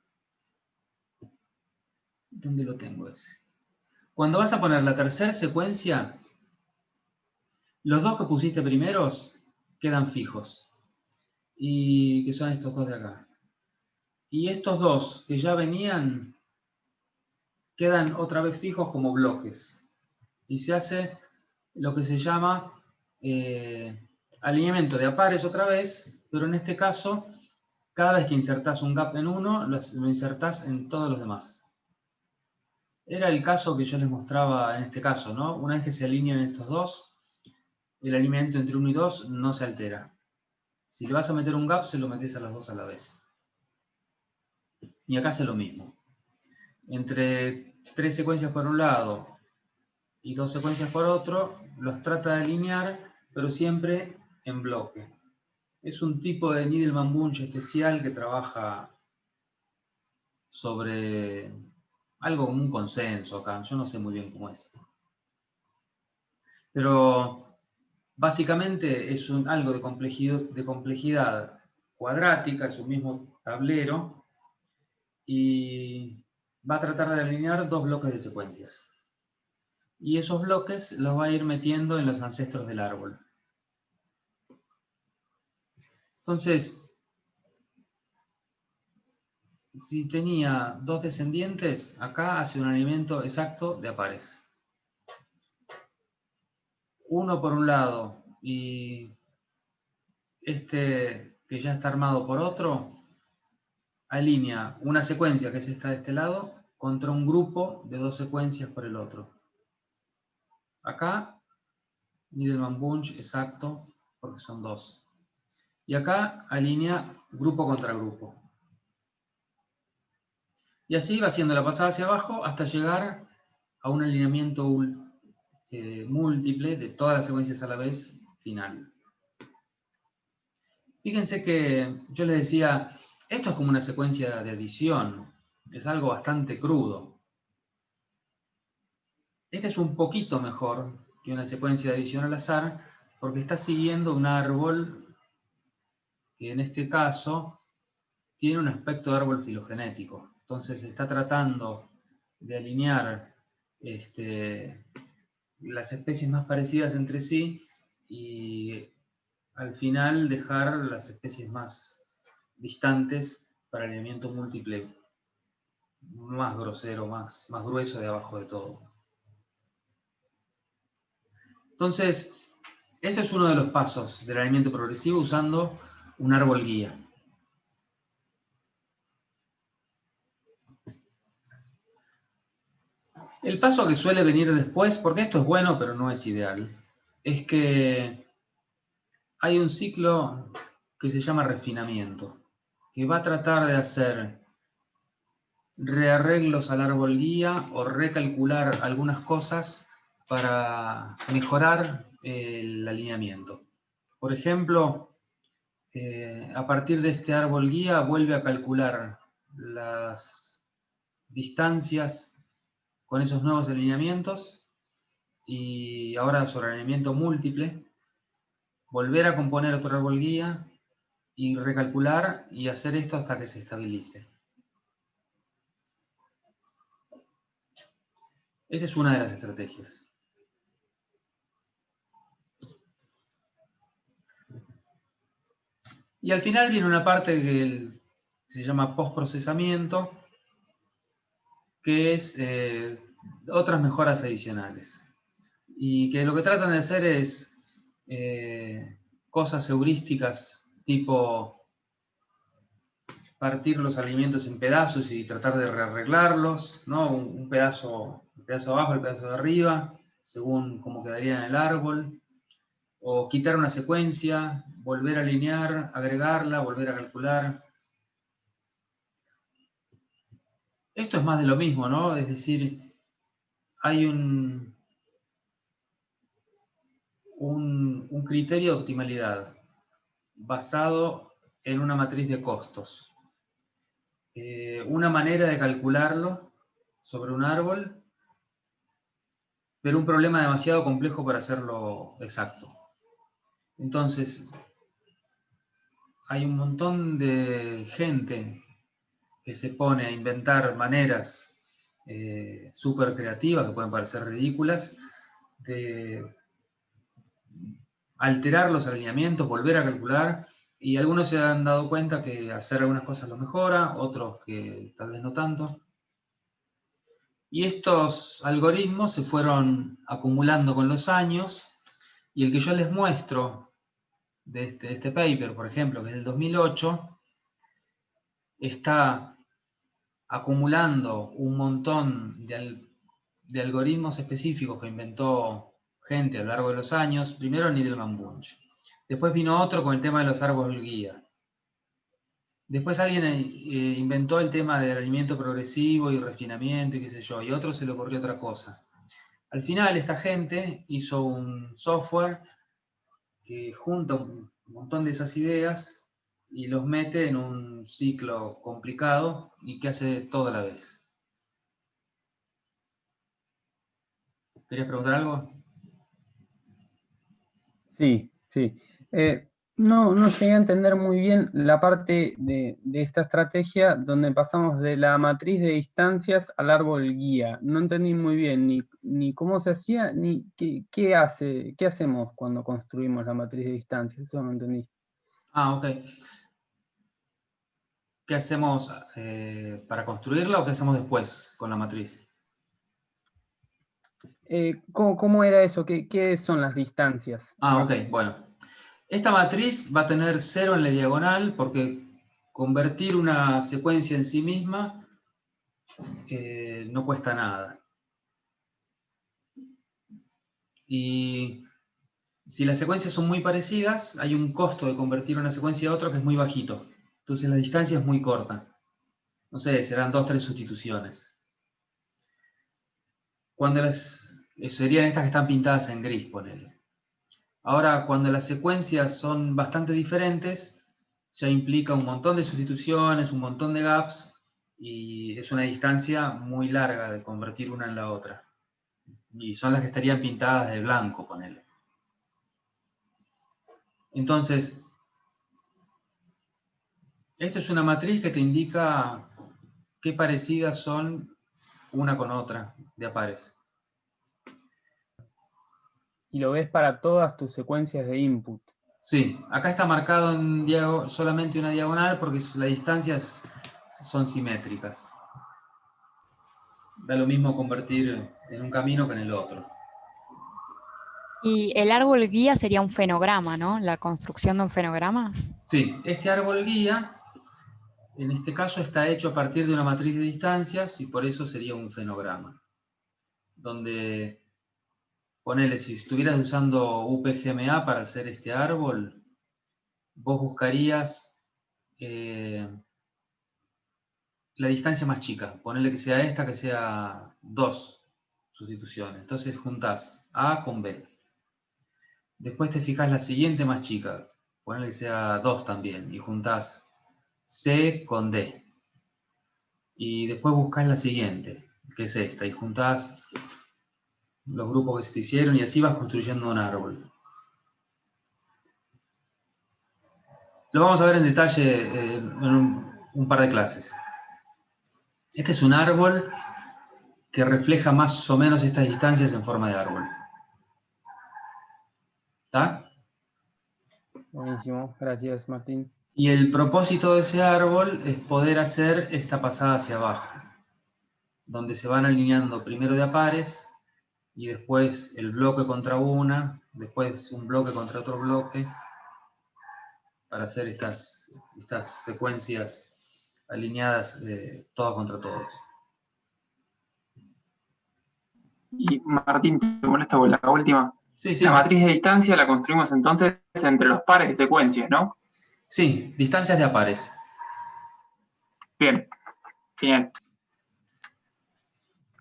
¿Dónde lo tengo ese? Cuando vas a poner la tercera secuencia, los dos que pusiste primeros quedan fijos. Y que son estos dos de acá. Y estos dos que ya venían, quedan otra vez fijos como bloques. Y se hace lo que se llama alineamiento de a pares otra vez, pero en este caso, cada vez que insertás un gap en uno, lo insertás en todos los demás. Era el caso que yo les mostraba en este caso, ¿no? Una vez que se alinean estos dos, el alineamiento entre 1 y 2 no se altera. Si le vas a meter un gap, se lo metes a los dos a la vez. Y acá hace lo mismo. Entre 3 secuencias por un lado y 2 secuencias por otro, los trata de alinear, pero siempre en bloque. Es un tipo de Needleman-Bunch especial que trabaja sobre algo como un consenso acá, yo no sé muy bien cómo es. Pero básicamente es algo de complejidad cuadrática, es un mismo tablero, y va a tratar de alinear 2 bloques de secuencias. Y esos bloques los va a ir metiendo en los ancestros del árbol. Entonces, si tenía 2 descendientes, acá hace un alineamiento exacto de a pares. Uno por un lado y este que ya está armado por otro, alinea una secuencia que es esta de este lado contra un grupo de 2 secuencias por el otro. Acá, Needleman-Bunch exacto, porque son 2. Y acá alinea grupo contra grupo. Y así va haciendo la pasada hacia abajo hasta llegar a un alineamiento múltiple de todas las secuencias a la vez final. Fíjense que yo les decía, esto es como una secuencia de adición, es algo bastante crudo. Este es un poquito mejor que una secuencia de adición al azar, porque está siguiendo un árbol que en este caso tiene un aspecto de árbol filogenético. Entonces está tratando de alinear las especies más parecidas entre sí y al final dejar las especies más distantes para alineamiento múltiple más grosero, más grueso de abajo de todo. Entonces, ese es uno de los pasos del alineamiento progresivo usando un árbol guía. El paso que suele venir después, porque esto es bueno pero no es ideal, es que hay un ciclo que se llama refinamiento, que va a tratar de hacer rearreglos al árbol guía o recalcular algunas cosas para mejorar el alineamiento. Por ejemplo, a partir de este árbol guía vuelve a calcular las distancias con esos nuevos alineamientos y ahora sobre alineamiento múltiple, volver a componer otro árbol guía y recalcular y hacer esto hasta que se estabilice. Esa es una de las estrategias. Y al final viene una parte que se llama postprocesamiento, que es otras mejoras adicionales. Y que lo que tratan de hacer es cosas heurísticas tipo partir los alimentos en pedazos y tratar de rearreglarlos, ¿no? Un pedazo abajo, el pedazo de arriba, según cómo quedaría en el árbol. O quitar una secuencia, volver a alinear, agregarla, volver a calcular. Esto es más de lo mismo, ¿no? Es decir, hay un criterio de optimalidad basado en una matriz de costos. Una manera de calcularlo sobre un árbol, pero un problema demasiado complejo para hacerlo exacto. Entonces, hay un montón de gente que se pone a inventar maneras súper creativas, que pueden parecer ridículas, de alterar los alineamientos, volver a calcular, y algunos se han dado cuenta que hacer algunas cosas lo mejora, otros que tal vez no tanto. Y estos algoritmos se fueron acumulando con los años, y el que yo les muestro de este paper, por ejemplo, que es del 2008, está acumulando un montón de algoritmos específicos que inventó gente a lo largo de los años. Primero Needleman-Bunch. Después vino otro con el tema de los árboles guía. Después alguien inventó el tema del alineamiento progresivo y refinamiento y qué sé yo, y otro se le ocurrió otra cosa. Al final esta gente hizo un software que junta un montón de esas ideas y los mete en un ciclo complicado y que hace todo a la vez. ¿Querías preguntar algo? Sí, sí. No llegué a entender muy bien la parte de esta estrategia donde pasamos de la matriz de distancias al árbol guía. No entendí muy bien ni cómo se hacía, ni qué hacemos cuando construimos la matriz de distancias. Eso no entendí. Ah, ok. ¿Qué hacemos para construirla o qué hacemos después con la matriz? ¿Cómo era eso? ¿Qué son las distancias? Ah, acá? ok, bueno. Esta matriz va a tener 0 en la diagonal porque convertir una secuencia en sí misma no cuesta nada. Y si las secuencias son muy parecidas, hay un costo de convertir una secuencia a otra que es muy bajito. Entonces la distancia es muy corta. No sé, serán 2 o 3 sustituciones. Serían estas que están pintadas en gris, ponele. Ahora, cuando las secuencias son bastante diferentes, ya implica un montón de sustituciones, un montón de gaps, y es una distancia muy larga de convertir una en la otra. Y son las que estarían pintadas de blanco, ponele. Entonces, esta es una matriz que te indica qué parecidas son una con otra de a pares. Y lo ves para todas tus secuencias de input. Sí, acá está marcado en solamente una diagonal porque las distancias son simétricas. Da lo mismo convertir en un camino que en el otro. Y el árbol guía sería un fenograma, ¿no? La construcción de un fenograma. Sí, este árbol guía, en este caso, está hecho a partir de una matriz de distancias y por eso sería un fenograma. Donde, ponele, si estuvieras usando UPGMA para hacer este árbol, vos buscarías la distancia más chica. Ponele que sea esta, que sea 2 sustituciones. Entonces juntás A con B. Después te fijas la siguiente más chica. Ponele que sea 2 también. Y juntás C con D. Y después buscás la siguiente, que es esta. Y juntás los grupos que se te hicieron y así vas construyendo un árbol. Lo vamos a ver en detalle en un par de clases. Este es un árbol que refleja más o menos estas distancias en forma de árbol. ¿Está? Buenísimo, gracias Martín. Y el propósito de ese árbol es poder hacer esta pasada hacia abajo, donde se van alineando primero de a pares y después el bloque contra una, después un bloque contra otro bloque, para hacer estas secuencias alineadas todos contra todos. Y Martín, ¿te molesta con la última? Sí, sí. La matriz de distancia la construimos entonces entre los pares de secuencias, ¿no? Sí, distancias de a pares. Bien, genial.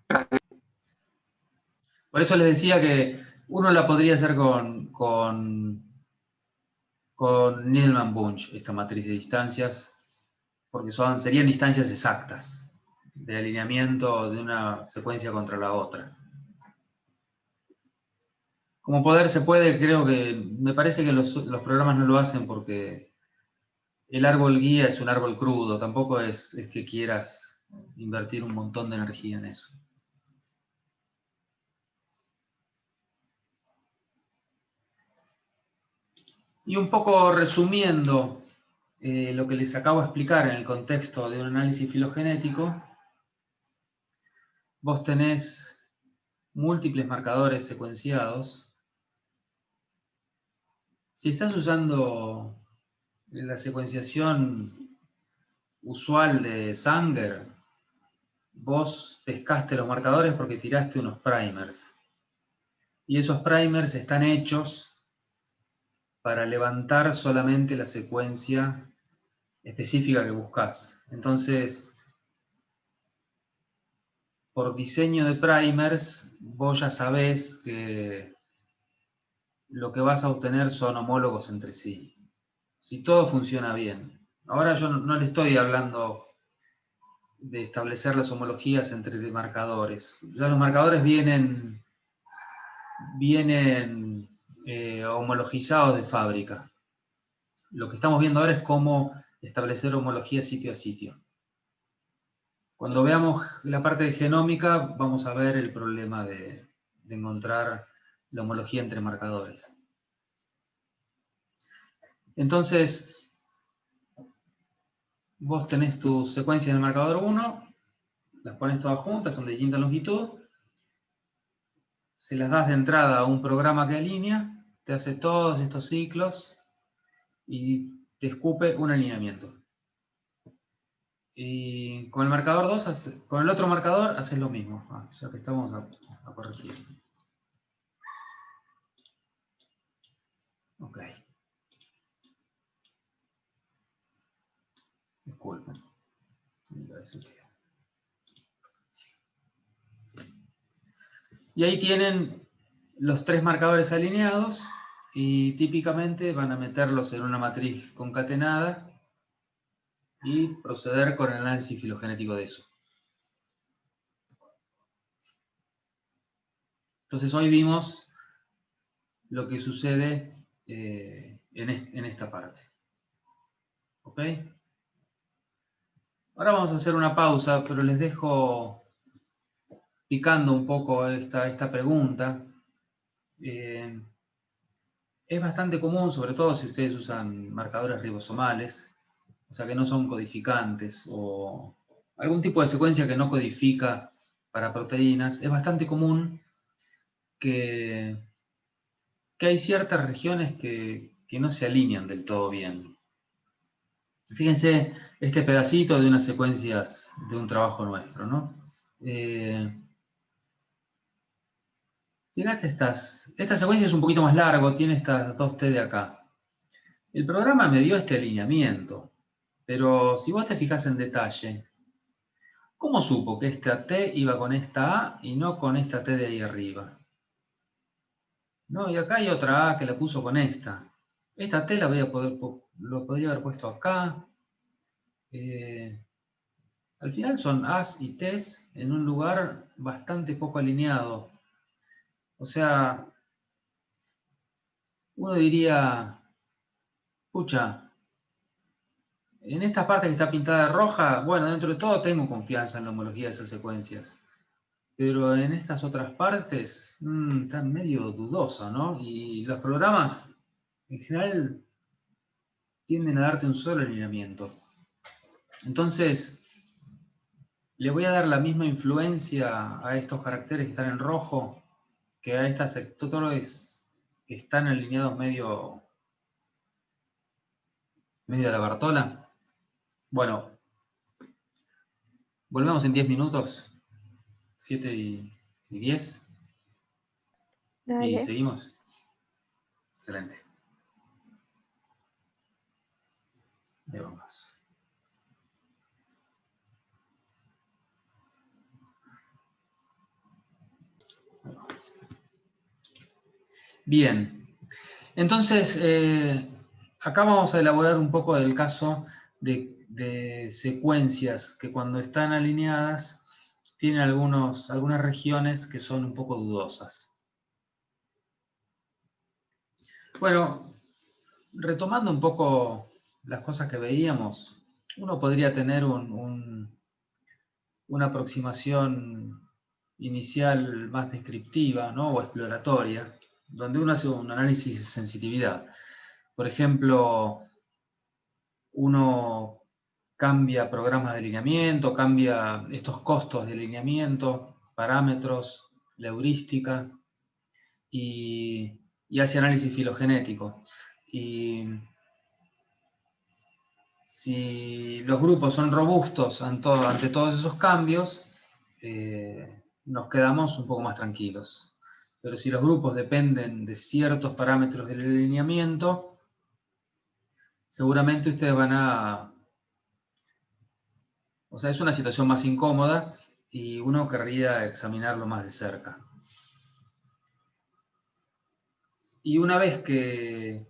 Gracias. Por eso les decía que uno la podría hacer con Needleman-Bunch, esta matriz de distancias, porque serían distancias exactas de alineamiento de una secuencia contra la otra. Como poder se puede, me parece que los programas no lo hacen porque el árbol guía es un árbol crudo, tampoco es que quieras invertir un montón de energía en eso. Y un poco resumiendo lo que les acabo de explicar en el contexto de un análisis filogenético, vos tenés múltiples marcadores secuenciados. Si estás usando la secuenciación usual de Sanger, vos pescaste los marcadores porque tiraste unos primers. Y esos primers están hechos para levantar solamente la secuencia específica que buscas. Entonces, por diseño de primers, vos ya sabés que lo que vas a obtener son homólogos entre sí. Si todo funciona bien. Ahora yo no le estoy hablando de establecer las homologías entre marcadores. Ya los marcadores vienen homologizados de fábrica. Lo que estamos viendo ahora es cómo establecer homología sitio a sitio. Cuando veamos la parte de genómica, vamos a ver el problema de encontrar la homología entre marcadores. Entonces, vos tenés tus secuencias del marcador 1, las pones todas juntas, son de distinta longitud, se las das de entrada a un programa que alinea, te hace todos estos ciclos y te escupe un alineamiento. Y con el marcador 2, con el otro marcador, haces lo mismo. Ya que estamos a corregir. Ok. Disculpen. Y ahí tienen los 3 marcadores alineados y típicamente van a meterlos en una matriz concatenada y proceder con el análisis filogenético de eso. Entonces hoy vimos lo que sucede en esta parte. ¿Ok? Ahora vamos a hacer una pausa, pero les dejo picando un poco esta pregunta. Es bastante común, sobre todo si ustedes usan marcadores ribosomales, o sea que no son codificantes, o algún tipo de secuencia que no codifica para proteínas. Es bastante común que hay ciertas regiones que no se alinean del todo bien. Fíjense este pedacito de unas secuencias de un trabajo nuestro, ¿no? Fíjate esta secuencia es un poquito más largo, tiene estas 2T de acá. El programa me dio este alineamiento, pero si vos te fijas en detalle, ¿cómo supo que esta T iba con esta A y no con esta T de ahí arriba? No, y acá hay otra A que la puso con esta. Esta T lo podría haber puesto acá. Al final son A's y T's en un lugar bastante poco alineado. O sea, uno diría, pucha, en esta parte que está pintada de roja, bueno, dentro de todo tengo confianza en la homología de esas secuencias. Pero en estas otras partes, está medio dudoso, ¿no? Y los programas, en general, tienden a darte un solo alineamiento. Entonces, le voy a dar la misma influencia a estos caracteres que están en rojo que a estas sectores que están alineados medio a la Bartola. Bueno, volvemos en 10 minutos, 7 y 10. Dale. Y seguimos. Excelente. Ahí vamos. Bien. Entonces, acá vamos a elaborar un poco del caso de secuencias que cuando están alineadas tienen algunas regiones que son un poco dudosas. Bueno, retomando un poco las cosas que veíamos, uno podría tener una aproximación inicial más descriptiva, ¿no? O exploratoria, donde uno hace un análisis de sensitividad. Por ejemplo, uno cambia programas de alineamiento, cambia estos costos de alineamiento, parámetros, la heurística, y hace análisis filogenético. Y si los grupos son robustos ante todos esos cambios, nos quedamos un poco más tranquilos. Pero si los grupos dependen de ciertos parámetros del alineamiento, seguramente ustedes van a... O sea, es una situación más incómoda y uno querría examinarlo más de cerca. Y una vez que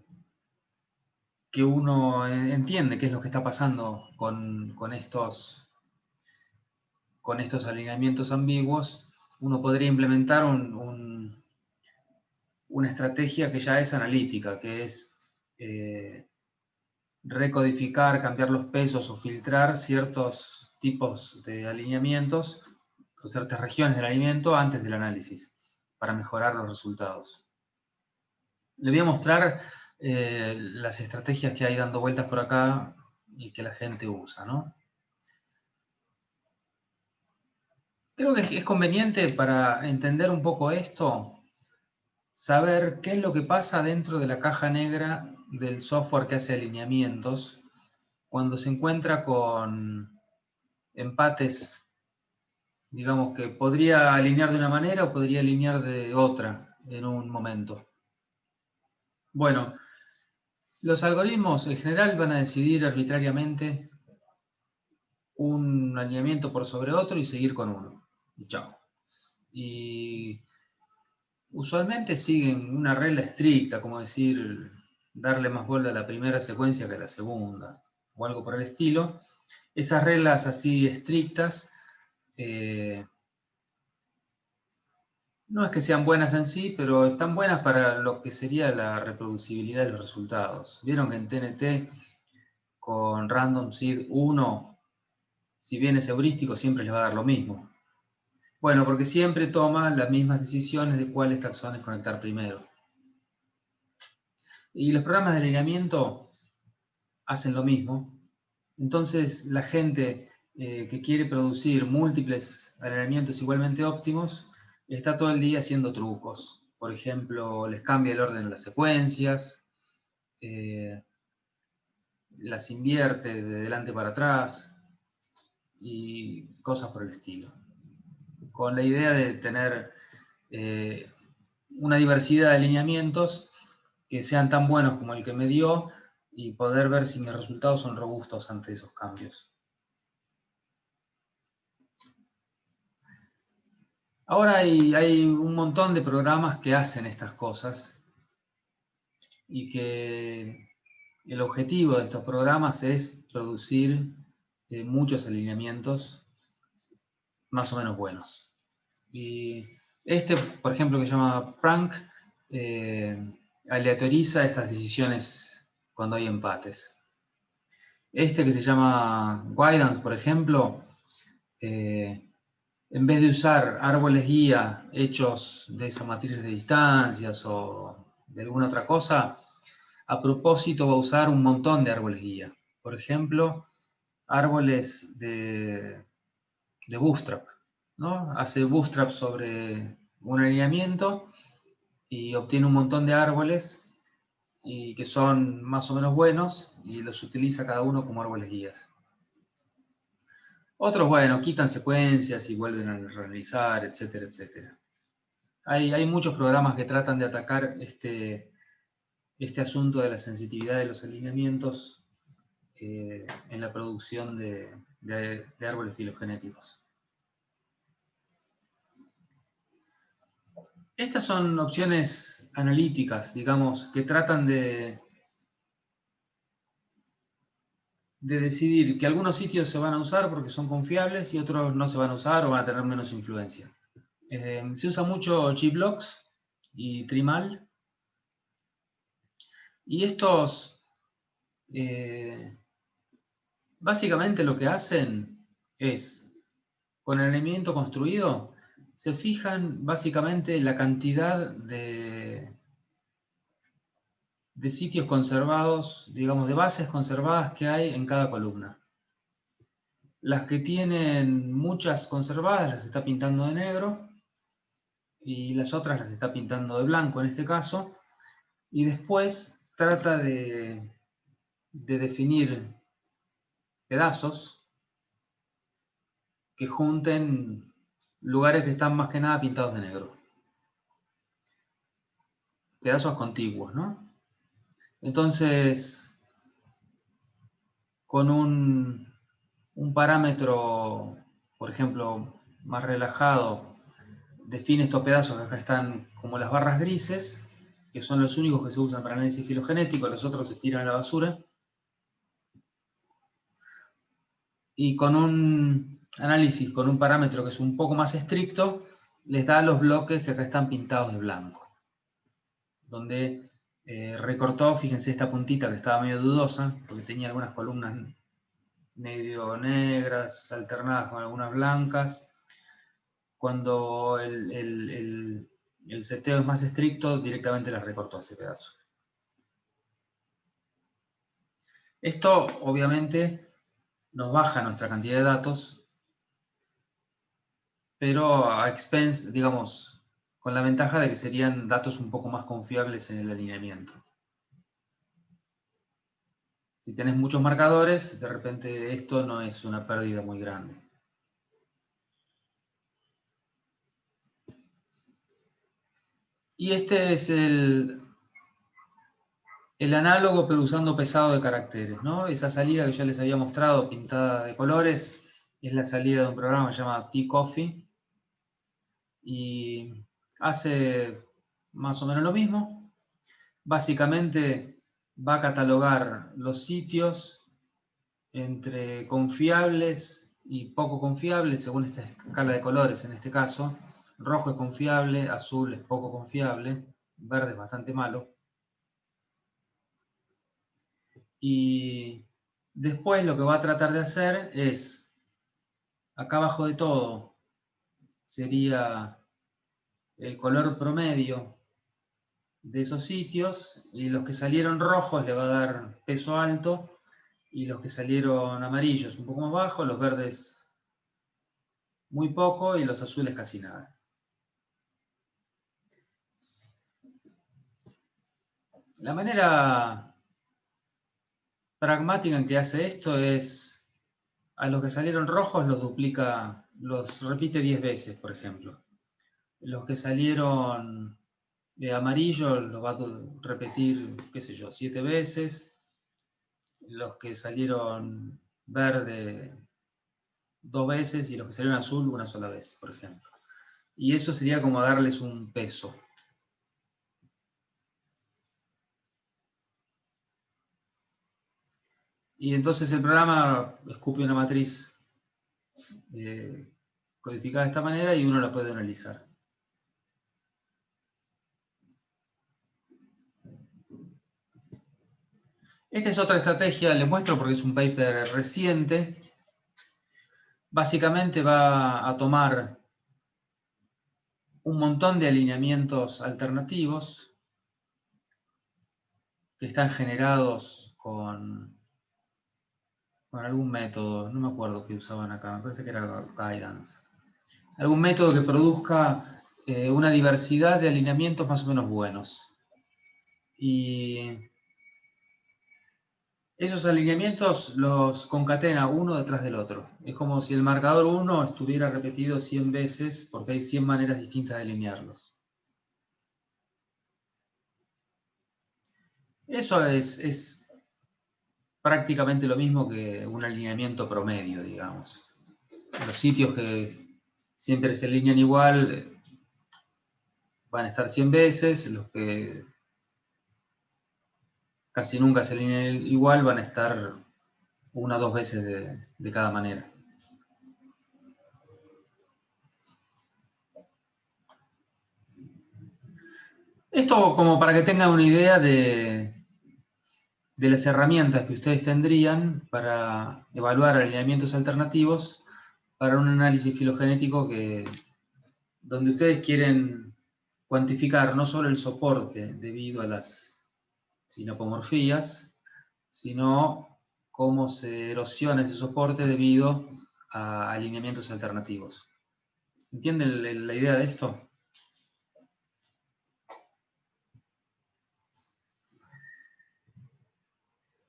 uno entiende qué es lo que está pasando con estos alineamientos ambiguos, uno podría implementar una estrategia que ya es analítica, que es recodificar, cambiar los pesos o filtrar ciertos tipos de alineamientos o ciertas regiones del alineamiento antes del análisis, para mejorar los resultados. Le voy a mostrar las estrategias que hay dando vueltas por acá y que la gente usa, ¿no? Creo que es conveniente para entender un poco esto, saber qué es lo que pasa dentro de la caja negra del software que hace alineamientos cuando se encuentra con empates, digamos que podría alinear de una manera o podría alinear de otra en un momento. Bueno, los algoritmos en general van a decidir arbitrariamente un alineamiento por sobre otro y seguir con uno. Y chao. Y usualmente siguen una regla estricta, como decir, darle más bola a la primera secuencia que a la segunda, o algo por el estilo. Esas reglas así estrictas no es que sean buenas en sí, pero están buenas para lo que sería la reproducibilidad de los resultados. Vieron que en TNT con Random Seed 1, si bien es heurístico, siempre les va a dar lo mismo. Bueno, porque siempre toma las mismas decisiones de cuáles taxones conectar primero. Y los programas de alineamiento hacen lo mismo. Entonces, la gente que quiere producir múltiples alineamientos igualmente óptimos, está todo el día haciendo trucos. Por ejemplo, les cambia el orden de las secuencias, las invierte de delante para atrás y cosas por el estilo. Con la idea de tener una diversidad de alineamientos que sean tan buenos como el que me dio y poder ver si mis resultados son robustos ante esos cambios. Ahora hay un montón de programas que hacen estas cosas y que el objetivo de estos programas es producir muchos alineamientos más o menos buenos. Y este, por ejemplo, que se llama Prank, aleatoriza estas decisiones cuando hay empates. Este que se llama Guidance, por ejemplo, en vez de usar árboles guía hechos de esa matriz de distancias o de alguna otra cosa, a propósito va a usar un montón de árboles guía. Por ejemplo, árboles de bootstrap, ¿no? Hace bootstrap sobre un alineamiento y obtiene un montón de árboles y que son más o menos buenos y los utiliza cada uno como árboles guías. Otros, bueno, quitan secuencias y vuelven a realizar, etcétera, etcétera. Hay muchos programas que tratan de atacar este asunto de la sensitividad de los alineamientos en la producción de árboles filogenéticos. Estas son opciones analíticas, digamos, que tratan de decidir que algunos sitios se van a usar porque son confiables y otros no se van a usar o van a tener menos influencia. Se usa mucho Gblocks y Trimal. Y estos, básicamente lo que hacen es, con el alineamiento construido, se fijan básicamente la cantidad de sitios conservados, digamos, de bases conservadas que hay en cada columna. Las que tienen muchas conservadas las está pintando de negro y las otras las está pintando de blanco en este caso, y después trata de definir pedazos que junten lugares que están más que nada pintados de negro. Pedazos contiguos, ¿no? Entonces, con un parámetro, por ejemplo, más relajado define estos pedazos que acá están como las barras grises, que son los únicos que se usan para análisis filogenético, los otros se tiran a la basura. Y con un análisis, con un parámetro que es un poco más estricto, les da los bloques que acá están pintados de blanco. Donde recortó, fíjense esta puntita que estaba medio dudosa, porque tenía algunas columnas medio negras, alternadas con algunas blancas. Cuando el seteo es más estricto, directamente las recortó ese pedazo. Esto, obviamente, nos baja nuestra cantidad de datos, pero a expense, digamos, con la ventaja de que serían datos un poco más confiables en el alineamiento. Si tenés muchos marcadores, de repente esto no es una pérdida muy grande. Y este es el análogo, pero usando pesado de caracteres, ¿no? Esa salida que ya les había mostrado, pintada de colores, es la salida de un programa que se llama T-Coffee. Y hace más o menos lo mismo. Básicamente va a catalogar los sitios entre confiables y poco confiables, según esta escala de colores en este caso. Rojo es confiable, azul es poco confiable, verde es bastante malo. Y después lo que va a tratar de hacer es, acá abajo de todo, sería el color promedio de esos sitios, y los que salieron rojos le va a dar peso alto, y los que salieron amarillos un poco más bajo, los verdes muy poco, y los azules casi nada. La manera pragmática en que hace esto es, a los que salieron rojos los duplica, los repite 10 veces, por ejemplo. Los que salieron de amarillo los va a repetir, qué sé yo, 7 veces. Los que salieron verde 2 veces, y los que salieron azul una sola vez, por ejemplo. Y eso sería como darles un peso. Y entonces el programa escupe una matriz codificada de esta manera y uno la puede analizar. Esta es otra estrategia, les muestro porque es un paper reciente. Básicamente va a tomar un montón de alineamientos alternativos que están generados con algún método, no me acuerdo qué usaban acá, me parece que era Guidance. Algún método que produzca una diversidad de alineamientos más o menos buenos. Y esos alineamientos los concatena uno detrás del otro. Es como si el marcador 1 estuviera repetido 100 veces, porque hay 100 maneras distintas de alinearlos. Eso es prácticamente lo mismo que un alineamiento promedio, digamos. Los sitios que siempre se alinean igual van a estar 100 veces, los que casi nunca se alinean igual van a estar 1 o 2 veces de cada manera. Esto como para que tengan una idea de las herramientas que ustedes tendrían para evaluar alineamientos alternativos para un análisis filogenético donde ustedes quieren cuantificar no solo el soporte debido a las sinapomorfías, sino cómo se erosiona ese soporte debido a alineamientos alternativos. ¿Entienden la idea de esto?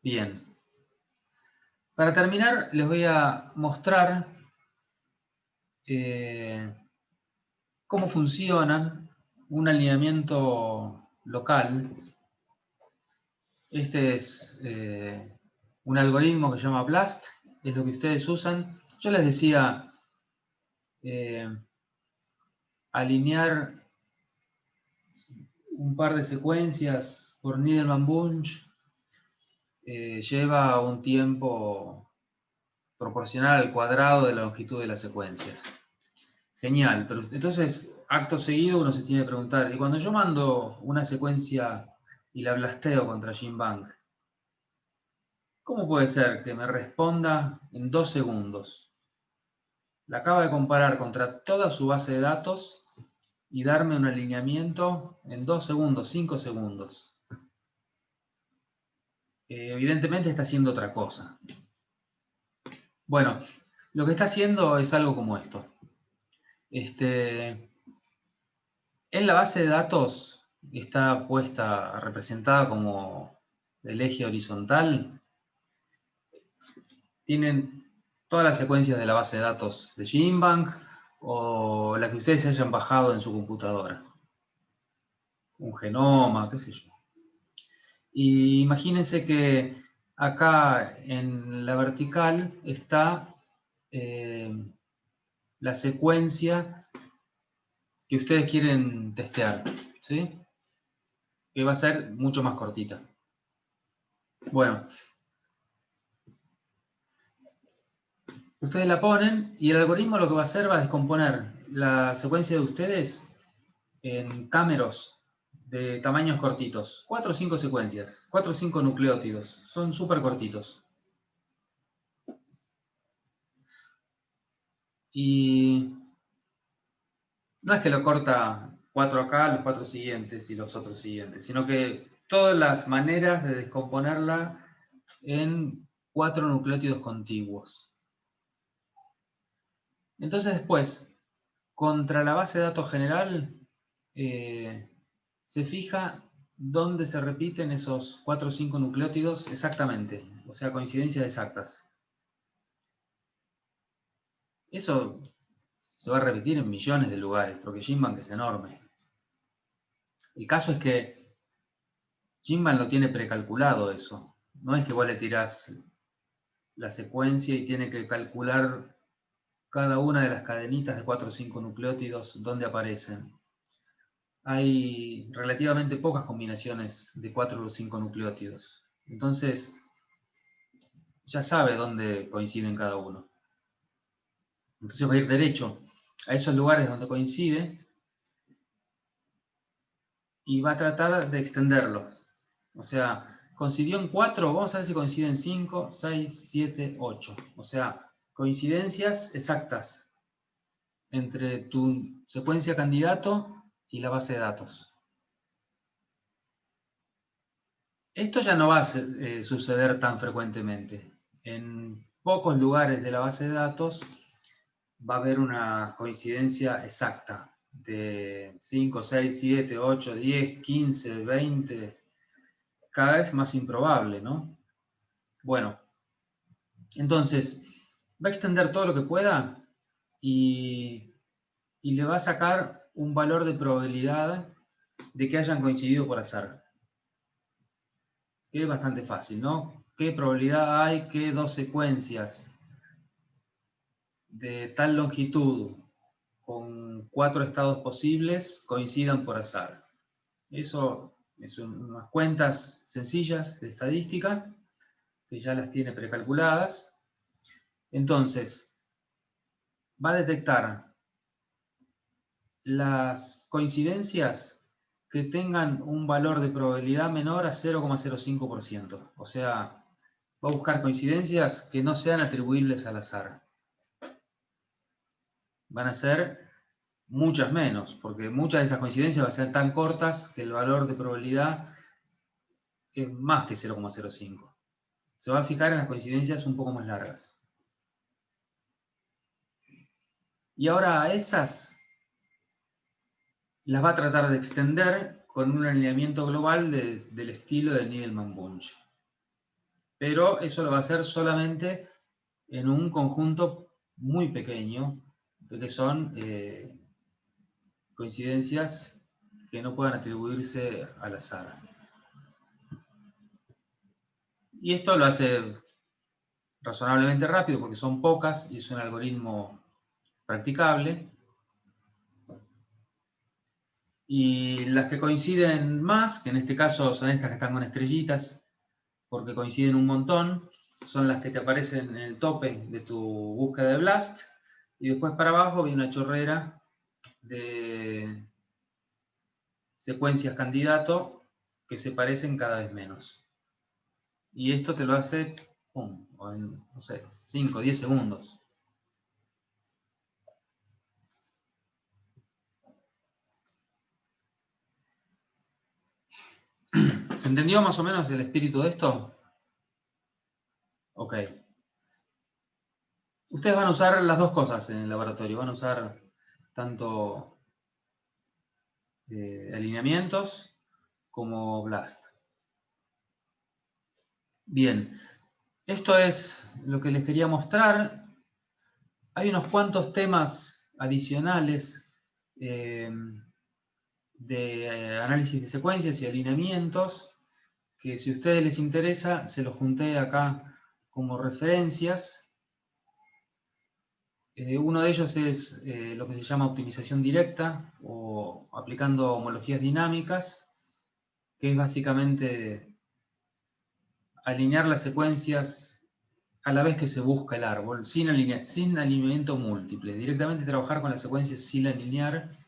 Bien. Para terminar, les voy a mostrar cómo funcionan un alineamiento local. Este es un algoritmo que se llama BLAST, es lo que ustedes usan. Yo les decía alinear un par de secuencias por Needleman-Bunch lleva un tiempo proporcional al cuadrado de la longitud de las secuencias. Genial, pero entonces, acto seguido uno se tiene que preguntar, y cuando yo mando una secuencia y la blasteo contra Jinbang, ¿cómo puede ser que me responda en 2 segundos? La acaba de comparar contra toda su base de datos y darme un alineamiento en 2 segundos, 5 segundos. Evidentemente está haciendo otra cosa. Bueno, lo que está haciendo es algo como esto. En la base de datos está representada como el eje horizontal. Tienen todas las secuencias de la base de datos de Jinbang o la que ustedes hayan bajado en su computadora. Un genoma, qué sé yo. Y imagínense que acá en la vertical está la secuencia que ustedes quieren testear, ¿sí? Que va a ser mucho más cortita. Bueno, ustedes la ponen y el algoritmo lo que va a hacer va a descomponer la secuencia de ustedes en cámeros de tamaños cortitos. 4 o 5 secuencias, 4 o 5 nucleótidos. Son súper cortitos. Y no es que lo corta 4 acá, los 4 siguientes y los otros siguientes, sino que todas las maneras de descomponerla en 4 nucleótidos contiguos. Entonces después, contra la base de datos general, se fija dónde se repiten esos 4 o 5 nucleótidos exactamente, o sea, coincidencias exactas. Eso se va a repetir en millones de lugares, porque Jinbang es enorme. El caso es que Jinbang lo tiene precalculado eso. No es que vos le tirás la secuencia y tiene que calcular cada una de las cadenitas de 4 o 5 nucleótidos dónde aparecen. Hay relativamente pocas combinaciones de 4 o 5 nucleótidos. Entonces, ya sabe dónde coinciden cada uno. Entonces va a ir derecho a esos lugares donde coincide y va a tratar de extenderlo. O sea, coincidió en 4, vamos a ver si coincide en 5, 6, 7, 8. O sea, coincidencias exactas entre tu secuencia candidato y la base de datos. Esto ya no va a suceder tan frecuentemente. En pocos lugares de la base de datos va a haber una coincidencia exacta de 5, 6, 7, 8, 10, 15, 20, cada vez más improbable, ¿no? Bueno, entonces va a extender todo lo que pueda y le va a sacar un valor de probabilidad de que hayan coincidido por azar. Que es bastante fácil, ¿no? ¿Qué probabilidad hay que 2 secuencias de tal longitud con 4 estados posibles coincidan por azar? Eso es unas cuentas sencillas de estadística que ya las tiene precalculadas. Entonces, va a detectar las coincidencias que tengan un valor de probabilidad menor a 0,05%. O sea, va a buscar coincidencias que no sean atribuibles al azar. Van a ser muchas menos, porque muchas de esas coincidencias van a ser tan cortas que el valor de probabilidad es más que 0,05. Se va a fijar en las coincidencias un poco más largas. Y ahora a esas las va a tratar de extender con un alineamiento global del estilo de Needleman-Bunch. Pero eso lo va a hacer solamente en un conjunto muy pequeño, de que son coincidencias que no puedan atribuirse al azar. Y esto lo hace razonablemente rápido porque son pocas y es un algoritmo practicable. Y las que coinciden más, que en este caso son estas que están con estrellitas, porque coinciden un montón, son las que te aparecen en el tope de tu búsqueda de BLAST, y después para abajo viene una chorrera de secuencias candidato que se parecen cada vez menos. Y esto te lo hace, pum, en, no sé, 5 o 10 segundos. ¿Se entendió más o menos el espíritu de esto? Ok. Ustedes van a usar las dos cosas en el laboratorio. Van a usar tanto alineamientos como BLAST. Bien. Esto es lo que les quería mostrar. Hay unos cuantos temas adicionales de análisis de secuencias y alineamientos que si a ustedes les interesa, se los junté acá como referencias. Uno de ellos es lo que se llama optimización directa o aplicando homologías dinámicas, que es básicamente alinear las secuencias a la vez que se busca el árbol, sin alineamiento múltiple, directamente trabajar con las secuencias sin alinear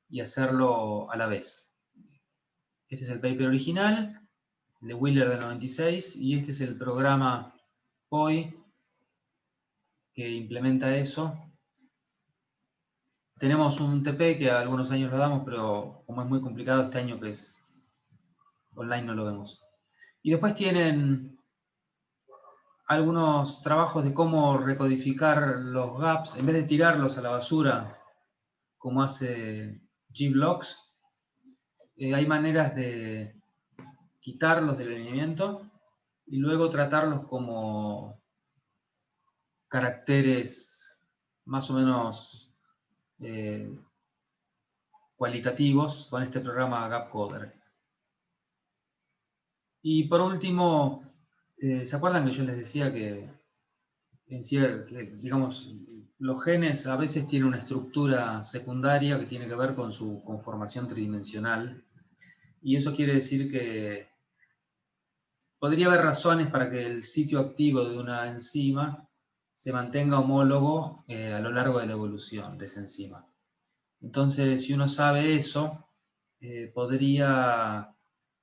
y hacerlo a la vez. Este es el paper original, de Wheeler del 96, y este es el programa POI que implementa eso. Tenemos un TP que a algunos años lo damos, pero como es muy complicado este año que es online no lo vemos. Y después tienen algunos trabajos de cómo recodificar los gaps, en vez de tirarlos a la basura, como hace gBlocks, hay maneras de quitarlos del alineamiento y luego tratarlos como caracteres más o menos cualitativos con este programa GapCoder. Y por último, ¿se acuerdan que yo les decía que digamos, los genes a veces tienen una estructura secundaria que tiene que ver con su conformación tridimensional? Y eso quiere decir que podría haber razones para que el sitio activo de una enzima se mantenga homólogo a lo largo de la evolución de esa enzima. Entonces, si uno sabe eso, podría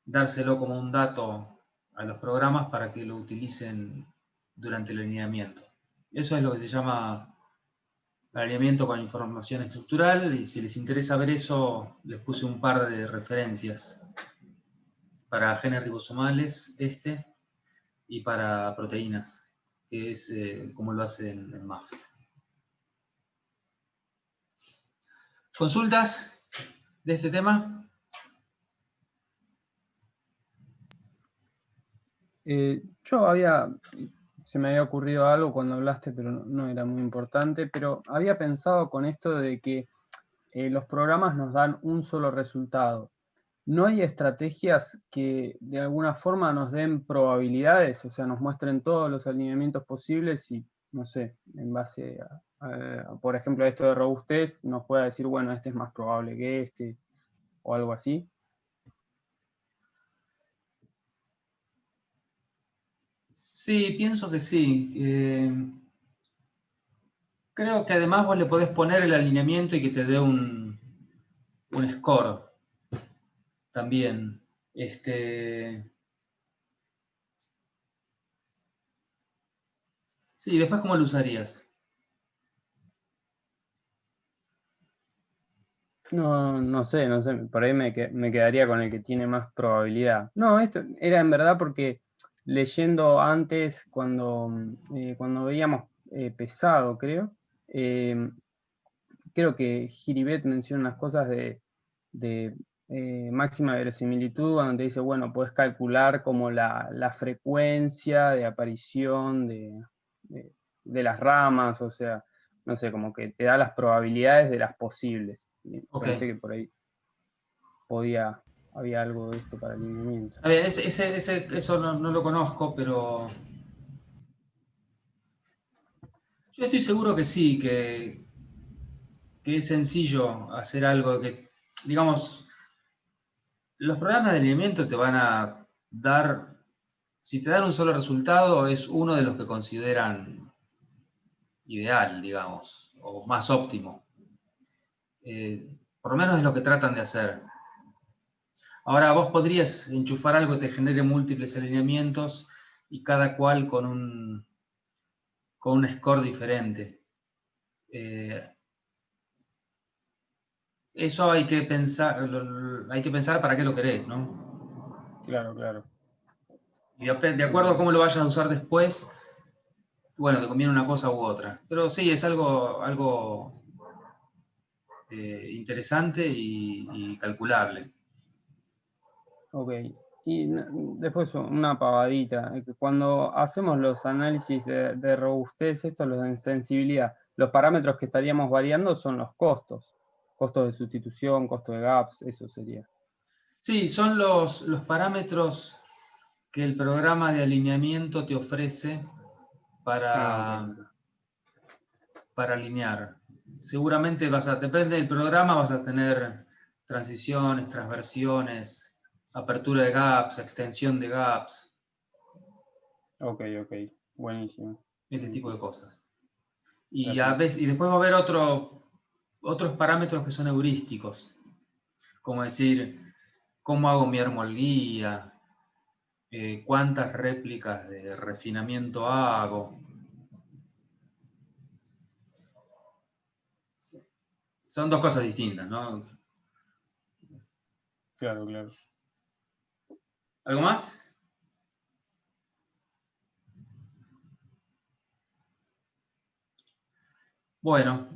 dárselo como un dato a los programas para que lo utilicen durante el alineamiento. Eso es lo que se llama alineamiento con información estructural, y si les interesa ver eso, les puse un par de referencias para genes ribosomales, y para proteínas, que es como lo hacen en MAFT. ¿Consultas de este tema? Se me había ocurrido algo cuando hablaste, pero no era muy importante, pero había pensado con esto de que los programas nos dan un solo resultado. ¿No hay estrategias que de alguna forma nos den probabilidades? O sea, nos muestren todos los alineamientos posibles y, no sé, en base por ejemplo, a esto de robustez, nos pueda decir, bueno, este es más probable que este, o algo así. Sí, pienso que sí. Creo que además vos le podés poner el alineamiento y que te dé un score también. Sí, después ¿cómo lo usarías? No sé, por ahí me quedaría con el que tiene más probabilidad. No, esto era en verdad porque leyendo antes, cuando veíamos pesado, creo que Giribet menciona unas cosas de máxima verosimilitud, donde te dice, bueno, puedes calcular como la frecuencia de aparición de las ramas, o sea, no sé, como que te da las probabilidades de las posibles. Okay. Pensé que por ahí había algo de esto para alineamiento. A ver, eso no lo conozco, pero yo estoy seguro que sí, que que es sencillo hacer algo que, digamos, los programas de alineamiento te van a dar, si te dan un solo resultado, es uno de los que consideran ideal, digamos, o más óptimo. Por lo menos es lo que tratan de hacer. Ahora vos podrías enchufar algo que te genere múltiples alineamientos y cada cual con un score diferente. Eso hay que pensar para qué lo querés, ¿no? Claro, claro. Y de acuerdo a cómo lo vayas a usar después, bueno, te conviene una cosa u otra. Pero sí, es algo interesante y calculable. Ok. Y después una pavadita. Que cuando hacemos los análisis de robustez, los de sensibilidad, los parámetros que estaríamos variando son los costos. Costos de sustitución, costo de gaps, eso sería. Sí, son los parámetros que el programa de alineamiento te ofrece para alinear. Seguramente depende del programa, vas a tener transiciones, transversiones, apertura de gaps, extensión de gaps. Ok, buenísimo. Ese tipo de cosas. Y, Gracias. y después va a haber otros parámetros que son heurísticos, como decir, cómo hago mi árbol guía, cuántas réplicas de refinamiento hago. Son dos cosas distintas, ¿no? Claro, claro. ¿Algo más? Bueno,